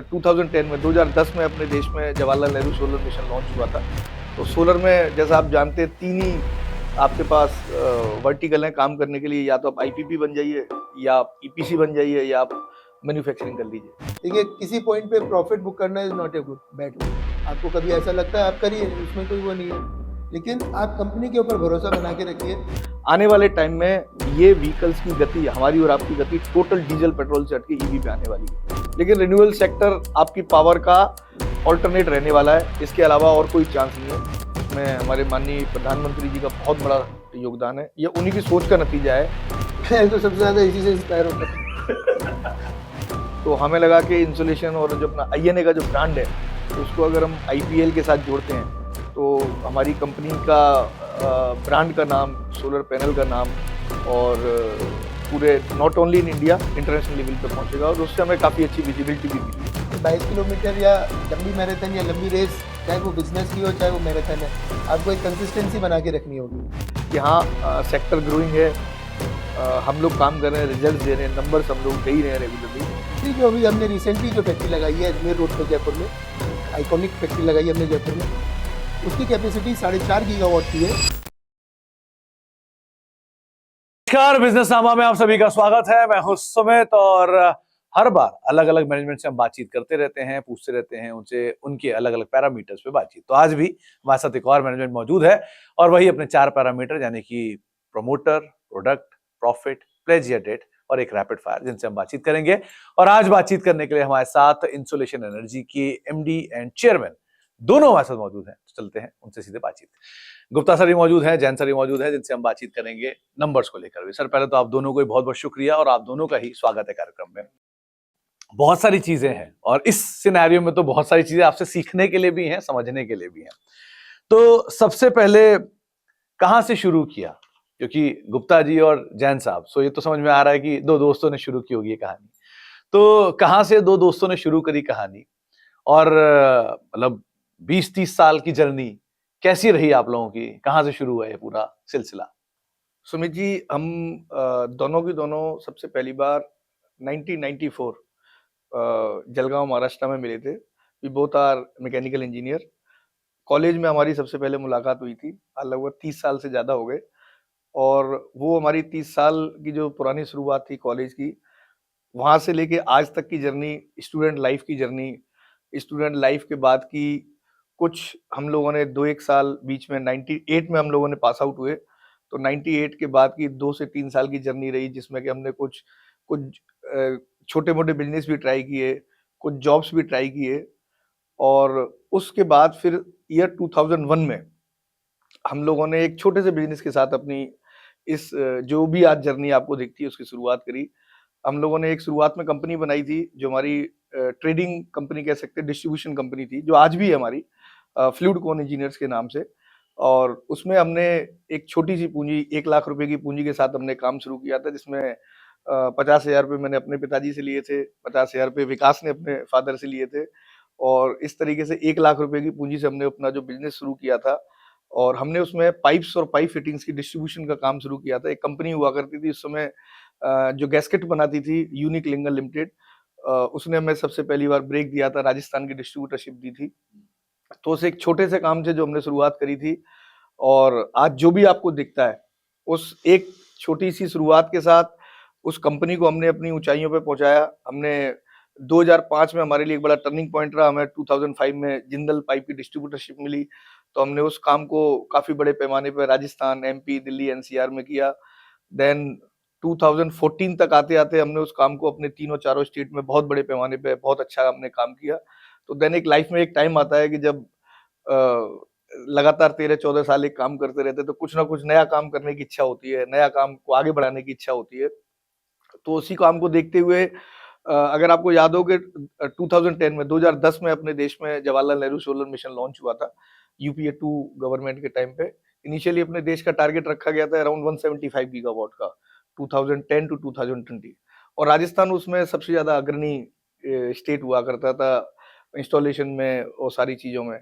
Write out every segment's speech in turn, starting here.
2010 में 2010 में अपने देश में Jawaharlal Nehru solar mission launch हुआ था। तो सोलर में जैसा आप जानते हैं 3 ही आपके पास वर्टिकल हैं काम करने के लिए, या तो आप आईपीपी बन जाइए, या आप ईपीसी बन जाइए, या आप मैन्युफैक्चरिंग कर लीजिए। देखिए, किसी पॉइंट पे प्रॉफिट बुक करना is not a good bad. आपको कभी ऐसा लगता है आप करिए, उसमें कोई वो नहीं है, लेकिन आप कंपनी के ऊपर भरोसा बना के रखिए। आने वाले टाइम में ये व्हीकल्स की गति, हमारी और आपकी गति टोटल डीजल पेट्रोल से हटके ईवी पे आने वाली है। लेकिन रिन्यूएबल सेक्टर आपकी पावर का ऑल्टरनेट रहने वाला है, इसके अलावा और कोई चांस नहीं है। इसमें हमारे माननीय प्रधानमंत्री जी का बहुत बड़ा योगदान है, ये उन्हीं की सोच का नतीजा है। मैं तो सबसे ज्यादा इसी से इंस्पायर होता हूं। तो हमें लगा कि इंसुलेशन और जो अपना आईएनए का जो ब्रांड है, उसको अगर हम आईपीएल के साथ जोड़ते हैं तो हमारी कंपनी का ब्रांड का नाम, सोलर पैनल का नाम और पूरे not only in India international level पे पहुंचेगा, और उससे हमें काफ़ी अच्छी विजिबिलिटी भी मिली। 22 किलोमीटर या लंबी मैराथन या लंबी रेस, चाहे वो बिजनेस की हो चाहे वो मैराथन है, आपको एक कंसिस्टेंसी बना के रखनी होगी। यहाँ सेक्टर ग्रोइंग है, हम लोग काम कर रहे हैं, रिजल्ट दे रहे हैं, नंबर्स हम लोग दे ही रहे हैं रेगुलरली। जो अभी हमने रिसेंटली जो फैक्ट्री लगाई है अजमेर रोड पर जयपुर में, आइकॉनिक फैक्ट्री लगाई है हमने जयपुर में, उसकी कैपेसिटी 4.5 गीगावाट की है। नमस्कार, बिजनेसनामा में आप सभी का स्वागत है। मैं हूं सुमित और हर बार अलग अलग मैनेजमेंट से हम बातचीत करते रहते हैं, पूछते रहते हैं उनसे उनके अलग अलग पैरामीटर्स पे बातचीत। तो आज भी हमारे साथ एक और मैनेजमेंट मौजूद है और वही अपने 4 पैरामीटर यानी कि प्रमोटर, प्रोडक्ट, प्रॉफिट, प्लेज या डेट और एक रैपिड फायर, जिनसे हम बातचीत करेंगे। और आज बातचीत करने के लिए हमारे साथ इंसुलेशन एनर्जी के एमडी एंड चेयरमैन दोनों हमारे साथ मौजूद हैं। तो चलते हैं उनसे सीधे बातचीत। गुप्ता सर भी मौजूद हैं, जैन सर भी मौजूद हैं, जिनसे हम बातचीत करेंगे नंबर्स को लेकर भी। सर, पहले तो आप दोनों को बहुत बहुत शुक्रिया और आप दोनों का ही स्वागत है कार्यक्रम में। बहुत सारी चीजें हैं और इस सिनेरियो में तो बहुत सारी चीजें आपसे सीखने के लिए भी हैं, समझने के लिए भी हैं। तो सबसे पहले कहां से शुरू किया? क्योंकि गुप्ता जी और जैन साहब, सो ये तो समझ में आ रहा है कि 2 दोस्तों ने शुरू की होगी ये कहानी। तो कहां से 2 दोस्तों ने शुरू करी कहानी, और मतलब 20-30 साल की जर्नी कैसी रही आप लोगों की? कहां से शुरू हुआ ये पूरा सिलसिला? सुमित जी, हम दोनों की दोनों सबसे पहली बार 1994 जलगांव महाराष्ट्र में मिले थे। We both are mechanical engineer. College में हमारी सबसे पहले मुलाकात हुई थी, लगभग 30 साल से ज़्यादा हो गए। और वो हमारी 30 साल की जो पुरानी शुरुआत थी कॉलेज की, वहाँ से लेके आज तक की जर्नी, स्टूडेंट लाइफ की जर्नी, स्टूडेंट लाइफ के बाद की कुछ हम लोगों ने 2-1 साल बीच में 98 में हम लोगों ने पास आउट हुए। तो 98 के बाद की 2 से 3 साल की जर्नी रही, जिसमें कि हमने कुछ कुछ छोटे-मोटे बिज़नेस भी ट्राई किए, कुछ जॉब्स भी ट्राई किए। और उसके बाद फिर ईयर 2001 में हम लोगों ने एक छोटे से बिज़नेस के साथ अपनी इस जो भी आज जर्नी आपको दिखती है उसकी शुरुआत करी। हम लोगों ने एक शुरुआत में कंपनी बनाई थी जो हमारी ट्रेडिंग कंपनी कह सकते हैं, डिस्ट्रीब्यूशन कंपनी थी, जो आज भी है हमारी, फ्लूइड कोन इंजीनियर्स के नाम से। और उसमें हमने एक छोटी सी पूंजी, 1 लाख रुपए की पूंजी के साथ हमने काम शुरू किया था, जिसमें 50,000 रुपए मैंने अपने पिताजी से लिए थे, 50,000 रुपए विकास ने अपने फादर से लिए थे। और इस तरीके से 1 लाख रुपए की पूंजी से हमने अपना जो बिजनेस शुरू किया था। और हमने उसमें पाइप्स और पाइप फिटिंग्स की डिस्ट्रीब्यूशन का काम शुरू किया था। एक कंपनी हुआ करती थी उस समय जो गैस्केट बनाती थी, यूनिक लिंगर लिमिटेड, उसने हमें सबसे पहली बार ब्रेक दिया था, राजस्थान की डिस्ट्रीब्यूटरशिप दी थी। तो उस एक छोटे से काम से जो हमने शुरुआत करी थी, और आज जो भी आपको दिखता है, उस एक छोटी सी शुरुआत के साथ उस कंपनी को हमने अपनी ऊंचाइयों पे पहुंचाया। हमने 2005 में हमारे लिए एक बड़ा टर्निंग पॉइंट रहा। हमें 2005 में जिंदल पाइप की डिस्ट्रीब्यूटरशिप मिली, तो हमने उस काम को काफी बड़े पैमाने पर राजस्थान, एमपी, दिल्ली, एनसीआर में किया। देन 2014 तक आते-आते हमने उस काम को अपने तीनों चारों स्टेट में बहुत बड़े पैमाने पे बहुत अच्छा हमने काम किया। तो देन एक लाइफ में एक टाइम आता है कि जब लगातार 13-14 साल एक काम करते रहते हैं, तो कुछ ना कुछ नया काम करने की इच्छा होती है, नया काम को आगे बढ़ाने की इच्छा होती है। तो उसी काम को देखते हुए अगर आपको याद हो कि 2010 में 2010 में अपने देश में Jawaharlal Nehru solar mission launch हुआ था, यूपीए 2 गवर्नमेंट के टाइम पे। इनिशियली अपने देश का टारगेट रखा गया था अराउंड 175 गीगावाट का, 2010 टू 2020। और राजस्थान उसमें सबसे ज्यादा अग्रणी स्टेट हुआ करता था इंस्टॉलेशन में और सारी चीजों में।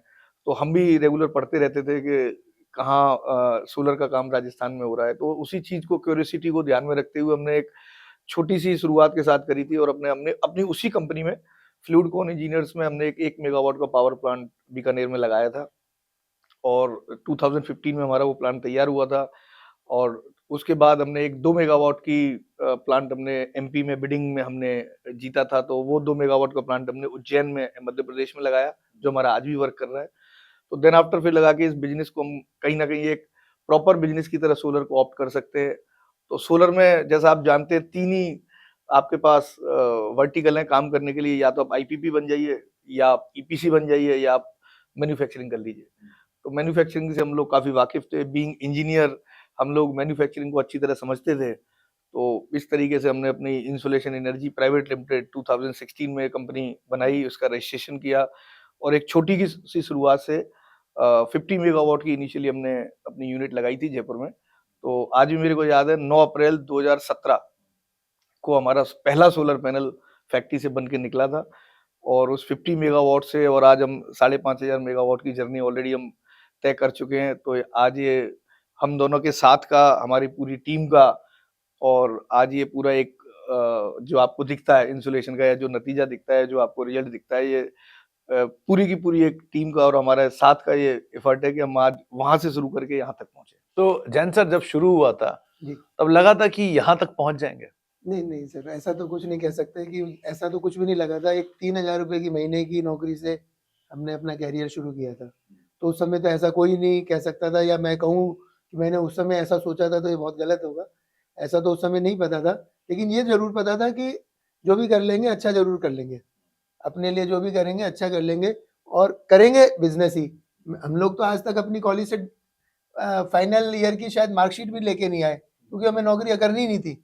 तो हम भी रेगुलर पढ़ते रहते थे कि कहाँ सोलर का काम राजस्थान में हो रहा है। तो उसी चीज को, क्यूरियोसिटी को ध्यान में रखते हुए हमने एक छोटी सी शुरुआत के साथ करी थी, और हमने अपनी उसी कंपनी में फ्लूइडकॉन इंजीनियर्स में हमने एक 1 मेगावाट का पावर प्लांट बीकानेर में लगाया था और 2015 में हमारा वो प्लांट तैयार हुआ था और उसके बाद हमने एक 2 मेगावाट की प्लांट हमने एमपी में बिडिंग में हमने जीता था, तो वो 2 मेगावाट का प्लांट हमने उज्जैन में मध्य प्रदेश में लगाया, जो हमारा आज भी वर्क कर रहा है। तो देन आफ्टर फिर लगा के इस बिजनेस को हम कहीं ना कहीं एक प्रॉपर बिजनेस की तरह सोलर को ऑप्ट कर सकते हैं। तो सोलर में जैसा आप जानते हैं 3 ही आपके पास वर्टिकल है काम करने के लिए, या तो आप आईपीपी बन जाइए, या आप ईपीसी बन जाइए, या आप मैन्युफैक्चरिंग कर लीजिए। तो मैन्युफैक्चरिंग से हम लोग काफ़ी वाकिफ़ थे, बीइंग इंजीनियर हम लोग मैन्युफैक्चरिंग को अच्छी तरह समझते थे। तो इस तरीके से हमने अपनी इंसुलेशन एनर्जी प्राइवेट लिमिटेड 2016 में कंपनी बनाई, उसका रजिस्ट्रेशन किया और एक छोटी की सी शुरुआत से 50 मेगावाट की इनिशियली हमने अपनी यूनिट लगाई थी जयपुर में। तो आज भी मेरे को याद है 9 अप्रैल 2017 को हमारा पहला सोलर पैनल फैक्ट्री से बन के निकला था और उस 50 मेगावाट से और आज हम 5,500 मेगावाट की जर्नी ऑलरेडी हम तय कर चुके हैं। तो आज ये हम दोनों के साथ का, हमारी पूरी टीम का, और आज ये पूरा एक जो आपको दिखता है इंसुलेशन का, या जो नतीजा दिखता है, जो आपको रिजल्ट दिखता है, ये पूरी की पूरी एक टीम का और हमारे साथ का ये एफर्ट है कि हम आज वहां से शुरू करके यहाँ तक पहुंचे। तो जैन सर, जब शुरू हुआ था जी। तब लगा था कि यहाँ तक पहुंच जाएंगे? नहीं नहीं सर, ऐसा तो कुछ नहीं कह सकते कि ऐसा तो कुछ भी नहीं लगा था। एक 3,000 रुपए की महीने की नौकरी से हमने अपना कैरियर शुरू किया था। तो उस समय तो ऐसा कोई नहीं कह सकता था, या मैं कहूँ कि मैंने उस समय ऐसा सोचा था तो ये बहुत गलत होगा। ऐसा तो उस समय नहीं पता था, लेकिन ये ज़रूर पता था कि जो भी कर लेंगे अच्छा ज़रूर कर लेंगे। अपने लिए जो भी करेंगे अच्छा कर लेंगे और करेंगे बिज़नेस ही। हम लोग तो आज तक अपनी कॉलेज से फाइनल ईयर की शायद मार्कशीट भी लेके नहीं आए, क्योंकि हमें नौकरी करनी नहीं थी,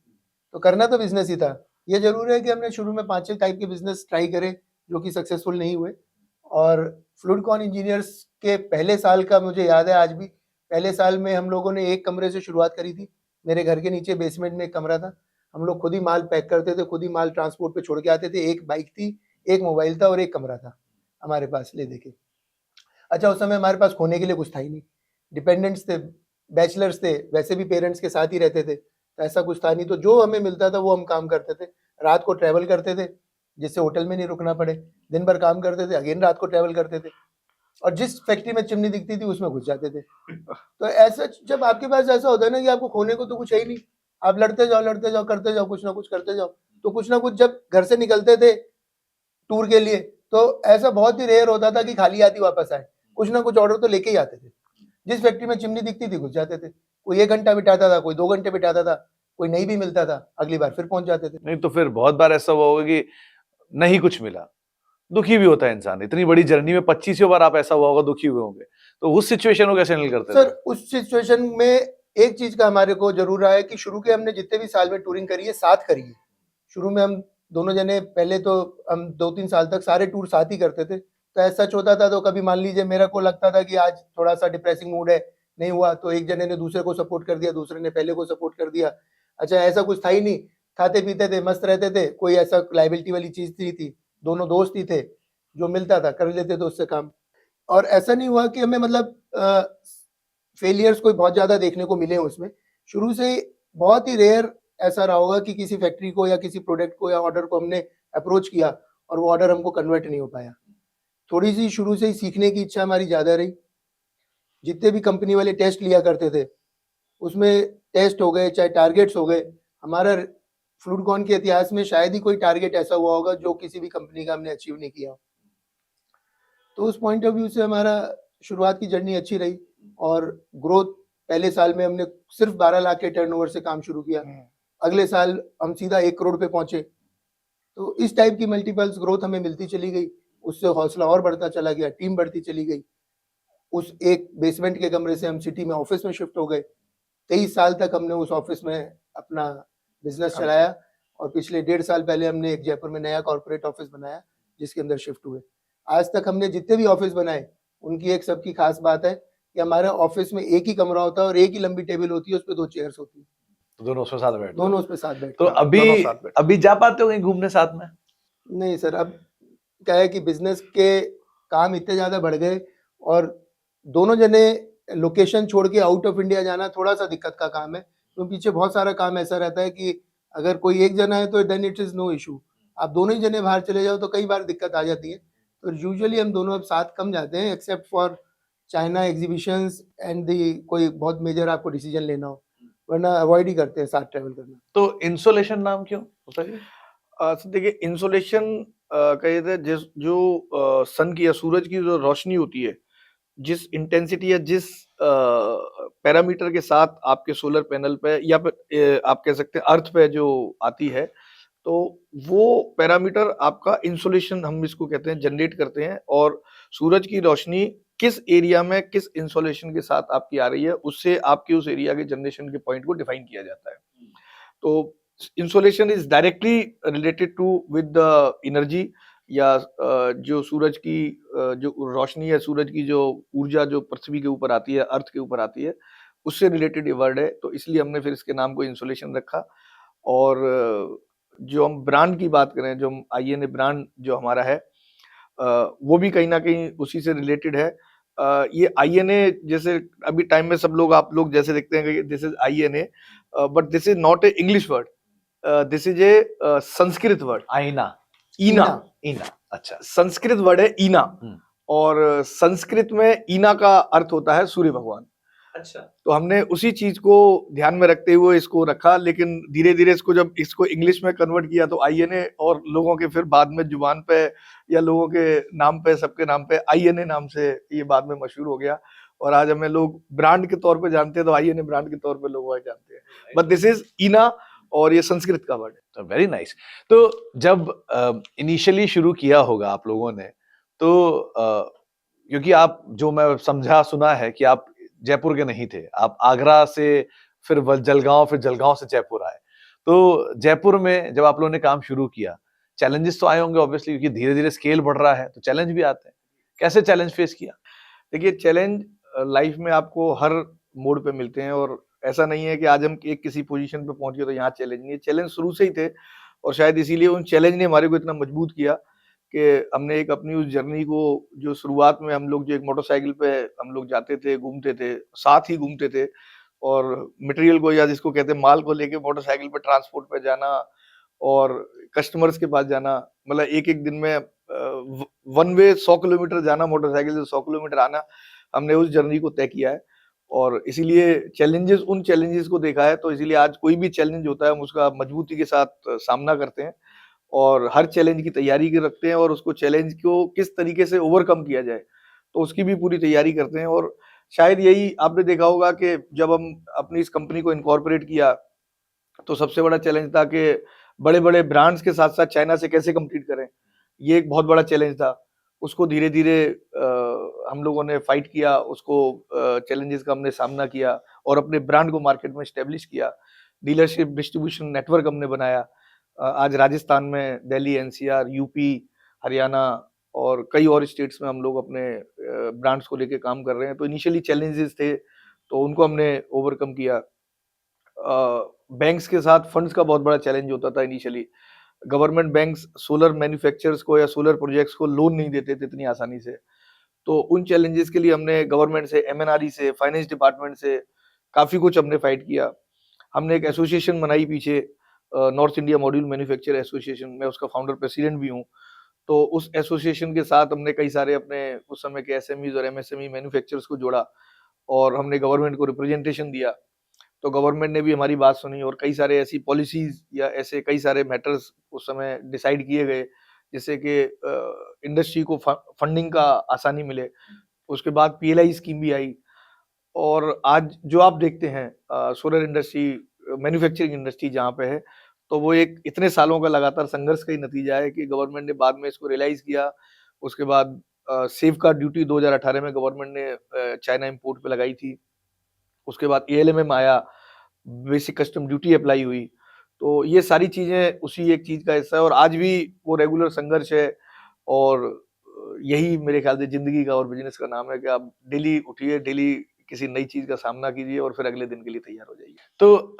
तो करना तो बिज़नेस ही था। ये ज़रूर है कि हमने शुरू में 5-6 टाइप के बिज़नेस ट्राई करे, जो कि सक्सेसफुल नहीं हुए। और फ्लूइडकॉन इंजीनियर्स के पहले साल का मुझे याद है आज भी। पहले साल में हम लोगों ने एक कमरे से शुरुआत करी थी। मेरे घर के नीचे बेसमेंट में एक कमरा था। हम लोग खुद ही माल पैक करते थे, खुद ही माल ट्रांसपोर्ट पे छोड़ के आते थे। एक बाइक थी, एक मोबाइल था और एक कमरा था हमारे पास ले देके। अच्छा, उस समय हमारे पास खोने के लिए कुछ था ही नहीं। डिपेंडेंट्स थे, बैचलर्स थे, वैसे भी पेरेंट्स के साथ ही रहते थे, तो ऐसा कुछ था नहीं। तो जो हमें मिलता था वो हम काम करते थे। रात को ट्रैवल करते थे, जिससे होटल में नहीं रुकना पड़े। दिन भर काम करते थे, अगेन रात को ट्रैवल करते थे, और जिस फैक्ट्री में चिमनी दिखती थी उसमें घुस जाते थे। तो ऐसा जब आपके पास ऐसा होता है ना कि आपको खोने को तो कुछ है ही नहीं, आप लड़ते जाओ, करते जाओ, कुछ ना कुछ करते जाओ। तो कुछ ना कुछ जब घर से निकलते थे टूर के लिए, तो ऐसा बहुत ही रेयर होता था कि खाली हाथ ही वापस आए। कुछ ना कुछ ऑर्डर तो लेके ही आते थे। जिस फैक्ट्री में चिमनी दिखती थी घुस जाते थे। कोई 1 घंटा बिताता था, कोई 2 घंटे बिताता था, कोई नहीं भी मिलता था, अगली बार फिर पहुंच जाते थे। नहीं तो फिर बहुत बार ऐसा हुआ होगा कि नहीं कुछ मिला, दुखी भी होता है इंसान। इतनी बड़ी जर्नी में 25 बार आप ऐसा हुआ होगा, दुखी हुए होंगे। तो उस सिचुएशन को कैसे हैंडल करते थे? सर, उस सिचुएशन में एक चीज का हमारे को जरूर रहा है कि शुरू के हमने जितने भी साल में टूरिंग करी है, साथ करी है। शुरू में हम दोनों जने, पहले तो हम 2-3 साल तक सारे टूर साथ ही करते थे। तो ऐसा सच होता था तो कभी मान लीजिए मेरे को लगता था कि आज थोड़ा सा डिप्रेसिंग मूड है, नहीं हुआ, तो एक जने ने दूसरे को सपोर्ट कर दिया, दूसरे ने पहले को सपोर्ट कर दिया। अच्छा, ऐसा कुछ था ही नहीं, खाते पीते थे, मस्त रहते थे, कोई ऐसा लाइबिलिटी वाली चीज नहीं थी। दोनों दोस्त ही थे, जो मिलता था कर लेते थे उससे काम। और ऐसा नहीं हुआ कि हमें मतलब फेलियर्स कोई बहुत ज्यादा देखने को मिले उसमें। शुरू से ही बहुत ही रेयर ऐसा रहा होगा कि किसी फैक्ट्री को या किसी प्रोडक्ट को या ऑर्डर को हमने अप्रोच किया और वो ऑर्डर हमको कन्वर्ट नहीं हो पाया। थोड़ी सी शुरू से ही सीखने की इच्छा हमारी ज़्यादा रही। जितने भी कंपनी वाले टेस्ट लिया करते थे, उसमें टेस्ट हो गए चाहे टारगेट्स हो गए, हमारा फ्लूइडकॉन के इतिहास में शायद ही कोई टारगेट ऐसा हुआ होगा जो किसी भी कंपनी का हमने अचीव नहीं किया। तो उस पॉइंट ऑफ व्यू से हमारा शुरुआत की जर्नी अच्छी रही और ग्रोथ पहले साल में हमने सिर्फ 12 लाख के टर्नओवर से काम शुरू किया। अगले साल हम सीधा 1 करोड़ पे पहुंचे। तो इस टाइप की मल्टीपल्स ग्रोथ हमें मिलती चली गई। उससे हौसला और बढ़ता चला गया, टीम बढ़ती चली गई। उस एक बेसमेंट के कमरे से हम सिटी में ऑफिस में शिफ्ट हो गए। 23 साल तक हमने उस ऑफिस में अपना बिजनेस चलाया और पिछले 1.5 साल पहले हमने एक जयपुर में नया कॉर्पोरेट ऑफिस बनाया जिसके अंदर शिफ्ट हुए। आज तक हमने जितने भी ऑफिस बनाए उनकी एक सबकी खास बात है कि हमारे ऑफिस में एक ही कमरा होता है और एक ही लंबी टेबल होती है, उस पर 2 चेयर्स होती है। दोनों उसमें साथ बैठते? दोनों उस पर साथ बैठते तो हैं। अभी जा पाते हो कहीं घूमने साथ में? नहीं सर, अब क्या है कि बिजनेस के काम इतने ज्यादा बढ़ गए और दोनों जने लोकेशन छोड़ के आउट ऑफ इंडिया जाना थोड़ा सा दिक्कत का काम है। तो पीछे बहुत सारा काम ऐसा रहता है कि अगर कोई एक जना है तो then it is no issue, आप दोनों ही जने बाहर चले जाओ तो कई बार दिक्कत आ जाती है। तो यूजुअली हम दोनों अब साथ कम जाते हैं, except for China exhibitions and the कोई बहुत मेजर आपको डिसीजन लेना हो, वरना अवॉइड ही करते हैं साथ ट्रैवल करना। तो इंसोलेशन नाम क्यों होता है? तो देखिए इंसोलेशन कहते हैं जो सन की या सूरज की जो रोशनी होती है, जिस इंटेंसिटी या जिस पैरामीटर के साथ आपके सोलर पैनल पे या फिर आप कह सकते हैं अर्थ पे जो आती है, तो वो पैरामीटर आपका इंसोलेशन हम इसको कहते हैं जनरेट करते हैं। और सूरज की रोशनी किस एरिया में किस इंसोलेशन के साथ आपकी आ रही है, उससे आपके उस एरिया के जनरेशन के पॉइंट को डिफाइन किया जाता है। तो insolation is directly related to with the energy या जो सूरज की जो रोशनी है, सूरज की जो ऊर्जा जो पृथ्वी के ऊपर आती है, अर्थ के ऊपर आती है, उससे रिलेटेड ये वर्ड है। तो इसलिए हमने फिर इसके नाम को इंसोलेशन रखा। और जो हम ब्रांड की बात करें, जो हम INA ब्रांड जो हमारा है, वो भी कहीं ना कहीं उसी से रिलेटेड है। ये INA जैसे अभी टाइम में सब लोग आप लोग जैसे देखते हैं कि this is INA, but this is not a English word, this is a Sanskrit word, आईना, ईना। ईना, अच्छा। संस्कृत वर्ड है ईना, हम्म। और संस्कृत में ईना का अर्थ होता है सूर्य भगवान। अच्छा। तो हमने उसी चीज को ध्यान में रखते हुए इसको रखा, लेकिन धीरे धीरे इसको जब इसको इंग्लिश में कन्वर्ट किया तो INA, और लोगों के फिर बाद में जुबान पे या लोगों के नाम पे, सबके नाम पे INA नाम से ये बाद में मशहूर हो गया। और आज हमें लोग ब्रांड के तौर पे जानते हैं, तो INA ब्रांड के तौर पे लोग जानते हैं, बट दिस इज ईना, और ये संस्कृत का वर्ड है। Very nice. तो जब इनिशियली शुरू किया होगा आप लोगों ने, तो क्योंकि आप, जो मैं समझा सुना है कि आप जयपुर के नहीं थे, आप आगरा से फिर जलगांव, फिर जलगांव से जयपुर आए। तो जयपुर में जब आप लोगों ने काम शुरू किया, चैलेंजेस तो आए होंगे ऑब्वियसली, क्योंकि धीरे धीरे स्केल बढ़ रहा है, तो चैलेंज भी आते हैं। कैसे चैलेंज फेस किया? देखिए चैलेंज लाइफ में आपको हर मोड़ पे मिलते हैं, और ऐसा नहीं है कि आज हम एक किसी पोजीशन पे पहुंच गए तो यहाँ चैलेंज नहीं है। चैलेंज शुरू से ही थे, और शायद इसीलिए उन चैलेंज ने हमारे को इतना मजबूत किया कि हमने एक अपनी उस जर्नी को, जो शुरुआत में हम लोग जो एक मोटरसाइकिल पे हम लोग जाते थे, घूमते थे, साथ ही घूमते थे, और मटेरियल को या जिसको कहते हैं माल को लेके मोटरसाइकिल पे ट्रांसपोर्ट पे जाना, और कस्टमर्स के पास जाना, मतलब एक एक दिन में वन वे 100 किलोमीटर जाना मोटरसाइकिल से, 100 किलोमीटर आना, हमने उस जर्नी को तय किया है। और इसीलिए चैलेंजेस, उन चैलेंजेस को देखा है, तो इसीलिए आज कोई भी चैलेंज होता है हम उसका मजबूती के साथ सामना करते हैं, और हर चैलेंज की तैयारी के रखते हैं, और उसको चैलेंज को किस तरीके से ओवरकम किया जाए, तो उसकी भी पूरी तैयारी करते हैं। और शायद यही आपने देखा होगा कि जब हम अपनी इस कंपनी को इनकॉर्पोरेट किया, तो सबसे बड़ा चैलेंज था कि बड़े-बड़े ब्रांड्स के साथ-साथ चाइना से कैसे कम्पीट करें, ये एक बहुत बड़ा चैलेंज था। उसको धीरे-धीरे हम लोगों ने फाइट किया, उसको चैलेंजेस का हमने सामना किया, और अपने ब्रांड को मार्केट में एस्टेब्लिश किया। डीलरशिप डिस्ट्रीब्यूशन नेटवर्क हमने बनाया। आज राजस्थान में, दिल्ली, NCR, यूपी, हरियाणा और कई और स्टेट्स में हम लोग अपने ब्रांड्स को लेके काम कर रहे हैं। तो इनिशियली चैलेंजेस थे, तो उनको हमने ओवरकम किया। बैंक्स के साथ फंड्स का बहुत बड़ा चैलेंज होता था initially. Government banks solar manufacturers को या सोलर प्रोजेक्ट्स को लोन नहीं देते थे इतनी आसानी से। तो उन चैलेंजेस के लिए हमने गवर्नमेंट से, MNRE से, फाइनेंस डिपार्टमेंट से काफ़ी कुछ हमने फाइट किया। हमने एक एसोसिएशन बनाई पीछे, north India module manufacture association, मैं उसका फाउंडर प्रेसिडेंट भी हूँ। तो उस एसोसिएशन के साथ हमने कई सारे अपने उस समय के SMEs और MSME मैन्युफैक्चरर्स को जोड़ा, और हमने गवर्नमेंट को रिप्रेजेंटेशन दिया। तो गवर्नमेंट ने भी हमारी बात सुनी, और कई सारे ऐसी पॉलिसीज या ऐसे कई सारे मैटर्स उस समय डिसाइड किए गए, जिससे कि इंडस्ट्री को फंडिंग का आसानी मिले। उसके बाद PLI स्कीम भी आई, और आज जो आप देखते हैं सोलर इंडस्ट्री, मैन्युफैक्चरिंग इंडस्ट्री जहाँ पे है, तो वो एक इतने सालों का लगातार संघर्ष का ही नतीजा है कि गवर्नमेंट ने बाद में इसको रियलाइज किया। उसके बाद सेफ गार्ड ड्यूटी 2018 में गवर्नमेंट ने चाइना इंपोर्ट पे लगाई थी। उसके बाद ALMM आया, बेसिक कस्टम ड्यूटी अप्लाई हुई। तो ये सारी चीजें उसी एक चीज का हिस्सा है, और आज भी वो रेगुलर संघर्ष है। और यही मेरे ख्याल से जिंदगी का और बिजनेस का नाम है कि आप डेली उठिए, डेली किसी नई चीज का सामना कीजिए, और फिर अगले दिन के लिए तैयार हो जाइए। तो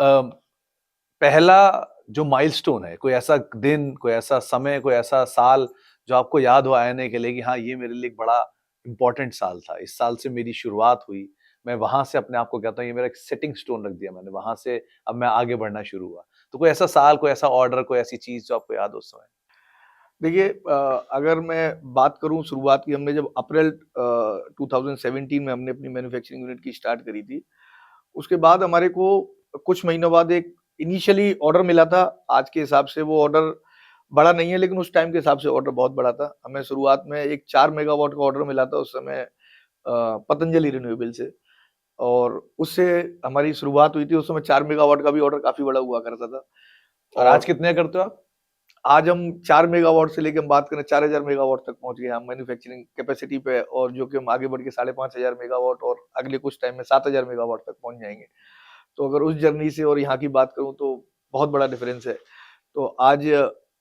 पहला जो माइलस्टोन है, कोई ऐसा दिन, कोई ऐसा समय, कोई ऐसा साल जो आपको याद हो आने के लिए कि हाँ, ये मेरे लिए एक बड़ा इंपॉर्टेंट साल था, इस साल से मेरी शुरुआत हुई, मैं वहां से अपने आप को कहता हूँ ये मेरा एक सेटिंग स्टोन रख दिया मैंने, वहां से अब मैं आगे बढ़ना शुरू हुआ। तो कोई ऐसा साल, कोई ऐसा ऑर्डर, कोई ऐसी चीज जो आपको याद हो उस समय? देखिए अगर मैं बात करूं शुरुआत की, हमने जब अप्रैल 2017 में हमने अपनी मैन्युफैक्चरिंग यूनिट की स्टार्ट करी थी, उसके बाद हमारे को कुछ महीनों बाद एक इनिशियली ऑर्डर मिला था। आज के हिसाब से वो ऑर्डर बड़ा नहीं है, लेकिन उस टाइम के हिसाब से ऑर्डर बहुत बड़ा था। हमें शुरुआत में एक 4 मेगावाट का ऑर्डर मिला था उस समय पतंजलि रिन्यूएबल से, और उससे हमारी शुरुआत हुई थी। उस समय 4 मेगावाट का भी ऑर्डर काफी बड़ा हुआ करता था। और आज कितने करते हो आप? आज हम 4 मेगावाट से लेके हम बात करें 4000 मेगावाट तक पहुंच गए हम मैन्युफैक्चरिंग कैपेसिटी पे, और जो कि हम आगे बढ़ के 5500 मेगावाट और अगले कुछ टाइम में 7000 मेगावाट तक पहुंच जाएंगे। तो अगर उस जर्नी से और यहाँ की बात करूं तो बहुत बड़ा डिफरेंस है। तो आज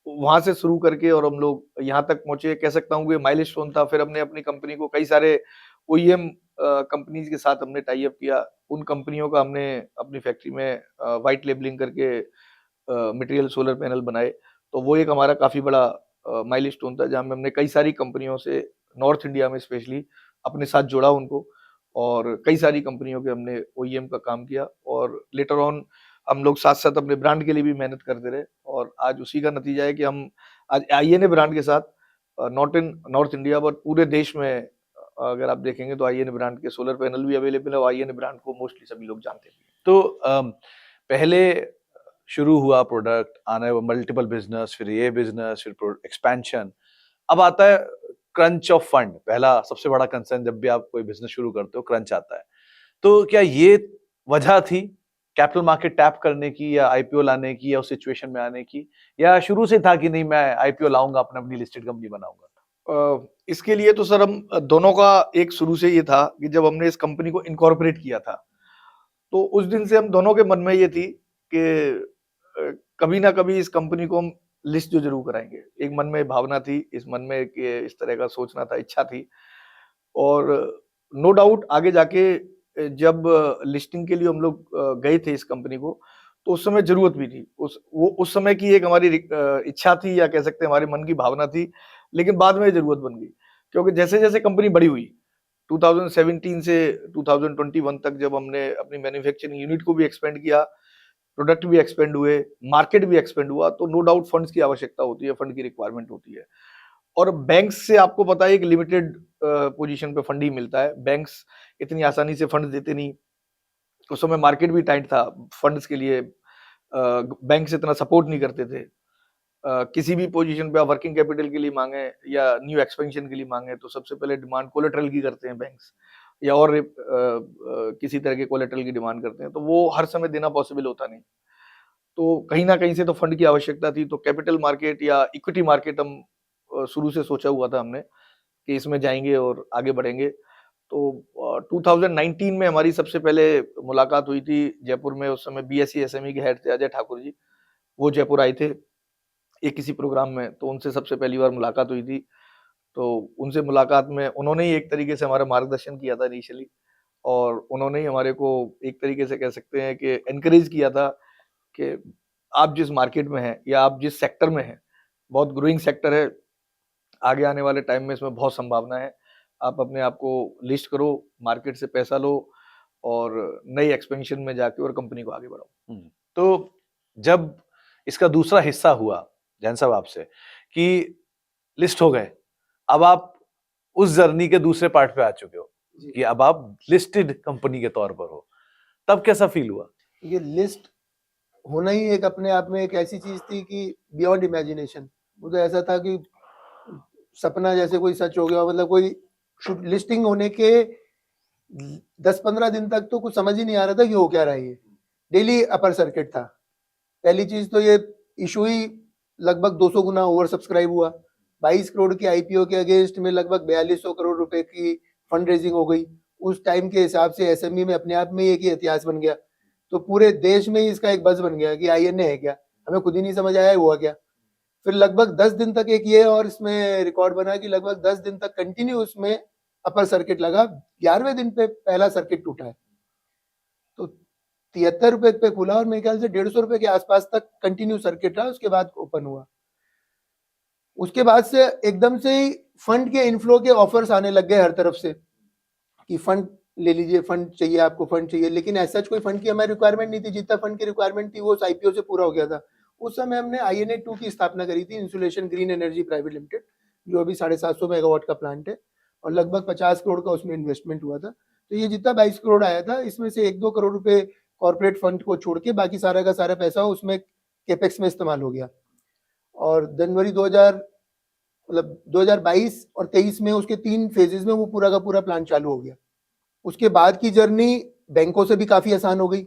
वहां से शुरू करके और हम लोग यहाँ तक पहुंचे, कह सकता हूँ कि माइलस्टोन था। फिर हमने अपनी कंपनी को कई सारे ओईएम कंपनीज के साथ हमने टाई अप किया। उन कंपनियों का हमने अपनी फैक्ट्री में व्हाइट लेबलिंग करके मटेरियल सोलर पैनल बनाए। तो वो एक हमारा काफी बड़ा माइलस्टोन था, जहाँ में हमने कई सारी कंपनियों से नॉर्थ इंडिया में स्पेशली अपने साथ जोड़ा उनको, और कई सारी कंपनियों के हमने ओईएम का काम किया। और लेटर ऑन हम लोग साथ साथ अपने ब्रांड के लिए भी मेहनत करते रहे, और आज उसी का नतीजा है कि हम आज आईएनए ब्रांड के साथ not in north India but पूरे देश में अगर आप देखेंगे तो आईएनए ब्रांड के सोलर पैनल भी अवेलेबल है, और आईएनए ब्रांड को मोस्टली सभी लोग जानते हैं। तो पहले शुरू हुआ प्रोडक्ट, आने मल्टीपल बिजनेस, फिर ये बिजनेस, फिर एक्सपेंशन, अब आता है क्रंच ऑफ फंड। पहला सबसे बड़ा कंसर्न जब भी आप कोई बिजनेस शुरू करते हो, क्रंच आता है। तो क्या ये वजह थी कैपिटल मार्केट टैप करने की, या आईपीओ लाने की, या उस सिचुएशन में आने की, या शुरू से था कि नहीं मैं आईपीओ लाऊंगा, अपनी लिस्टेड कंपनी बनाऊंगा? इसके लिए तो सर हम दोनों का एक शुरू से ये था कि जब हमने इस कंपनी को इनकॉर्पोरेट किया था, तो उस दिन से हम दोनों के मन में ये थी कि कभी ना कभी इस कंपनी को हम लिस्ट जो जरूर कराएंगे। एक मन में भावना थी, इस मन में कि इस तरह का सोचना था, इच्छा थी। और नो डाउट आगे जाके जब लिस्टिंग के लिए हम लोग गए थे इस कंपनी को, तो उस समय जरूरत भी थी। उस समय की एक हमारी इच्छा थी, या कह सकते हैं हमारे मन की भावना थी, लेकिन बाद में जरूरत बन गई। क्योंकि जैसे जैसे कंपनी बड़ी हुई 2017 से 2021 तक, जब हमने अपनी मैन्युफैक्चरिंग यूनिट को भी एक्सपेंड किया, प्रोडक्ट भी एक्सपेंड हुए, मार्केट भी एक्सपेंड हुआ, तो नो डाउट फंड्स की आवश्यकता होती है, फंड की रिक्वायरमेंट होती है। और बैंक्स से आपको पता है एक लिमिटेड पोजीशन पे फंड ही मिलता है। बैंक्स इतनी आसानी से फंड देते नहीं। उस समय मार्केट भी टाइट था फंड्स के लिए, बैंक्स इतना सपोर्ट नहीं करते थे। किसी भी पोजीशन पे आप वर्किंग कैपिटल के लिए मांगे या न्यू एक्सपेंशन के लिए मांगे, तो सबसे पहले डिमांड कोलेटरल की करते हैं बैंक्स, या और किसी तरह के कोलेटरल की डिमांड करते हैं। तो वो हर समय देना पॉसिबल होता नहीं। तो कहीं ना कहीं से तो फंड की आवश्यकता थी। तो कैपिटल मार्केट या इक्विटी मार्केट हम शुरू से सोचा हुआ था हमने कि इसमें जाएंगे और आगे बढ़ेंगे। तो 2019 में हमारी सबसे पहले मुलाकात हुई थी जयपुर में। उस समय बीएससी एसएमई के हेड थे अजय ठाकुर जी, वो जयपुर आए थे एक किसी प्रोग्राम में, तो उनसे सबसे पहली बार मुलाकात हुई थी। तो उनसे मुलाकात में उन्होंने ही एक तरीके से हमारा मार्गदर्शन किया था इनिशियली, और उन्होंने ही हमारे को एक तरीके से कह सकते हैं कि एनकरेज किया था कि आप जिस मार्केट में हैं या आप जिस सेक्टर में हैं, बहुत ग्रोइंग सेक्टर है, आगे आने वाले टाइम में इसमें बहुत संभावना है। आप अपने आप को लिस्ट करो, मार्केट से पैसा लो, और नई एक्सपेंशन में जाके और कंपनी को आगे बढ़ाओ। तो जब इसका दूसरा हिस्सा हुआ जैन साहब आपसे कि लिस्ट हो गए, अब आप उस जर्नी के दूसरे पार्ट पे आ चुके हो कि अब आप लिस्टेड कंपनी के तौर पर हो, तब कैसा फील हुआ? ये लिस्ट होना ही एक अपने आप में एक ऐसी चीज थी कि बियॉन्ड इमेजिनेशन। वो तो ऐसा था कि सपना जैसे कोई सच हो गया। मतलब कोई लिस्टिंग होने के 10-15 दिन तक तो कुछ समझ ही नहीं आ रहा था कि हो क्या रहा है। ये डेली अपर सर्किट था। पहली चीज तो ये इशू ही लगभग 200 गुना ओवर सब्सक्राइब हुआ। 22 करोड़ की आईपीओ के अगेंस्ट में लगभग 4200 करोड़ रुपए की फंड रेजिंग हो गई। उस टाइम के हिसाब से एसएमई में अपने आप में एक ही इतिहास बन गया। तो पूरे देश में ही इसका एक बज़ बन गया कि आईएनए है क्या। हमें खुद ही नहीं समझ आया हुआ क्या। फिर लगभग 10 दिन तक एक ये और इसमें रिकॉर्ड बना कि लगभग 10 दिन तक कंटिन्यू उसमें अपर सर्किट लगा। 11वें दिन पे पहला सर्किट टूटा है। तो 73 रुपए पे खुला और मेरे ख्याल से 150 रुपए के आसपास तक कंटिन्यू सर्किट रहा। उसके बाद ओपन हुआ। उसके बाद से एकदम से ही फंड के इनफ्लो के ऑफर्स आने लग गए हर तरफ से कि फंड ले लीजिए, फंड चाहिए आपको, फंड चाहिए। लेकिन ऐसा कोई फंड की हमारी रिक्वायरमेंट नहीं थी। जितना फंड की रिक्वायरमेंट थी वो आईपीओ से पूरा हो गया था। उस समय हमने INA2 की स्थापना करी थी, Insolation Green Energy Private Limited, जो अभी 750 मेगावाट का प्लांट है और लगभग 50 करोड़ का उसमें इन्वेस्टमेंट हुआ था। तो ये जितना 22 करोड़ आया था, इसमें से 1-2 करोड़ रुपए कॉर्पोरेट फंड को छोड़ के बाकी सारा का सारा पैसा उसमें कैपेक्स में इस्तेमाल हो गया। और जनवरी 2022 और 23 में उसके 3 फेजेस में वो पूरा का पूरा प्लान चालू हो गया। उसके बाद की जर्नी बैंकों से भी काफी आसान हो गई।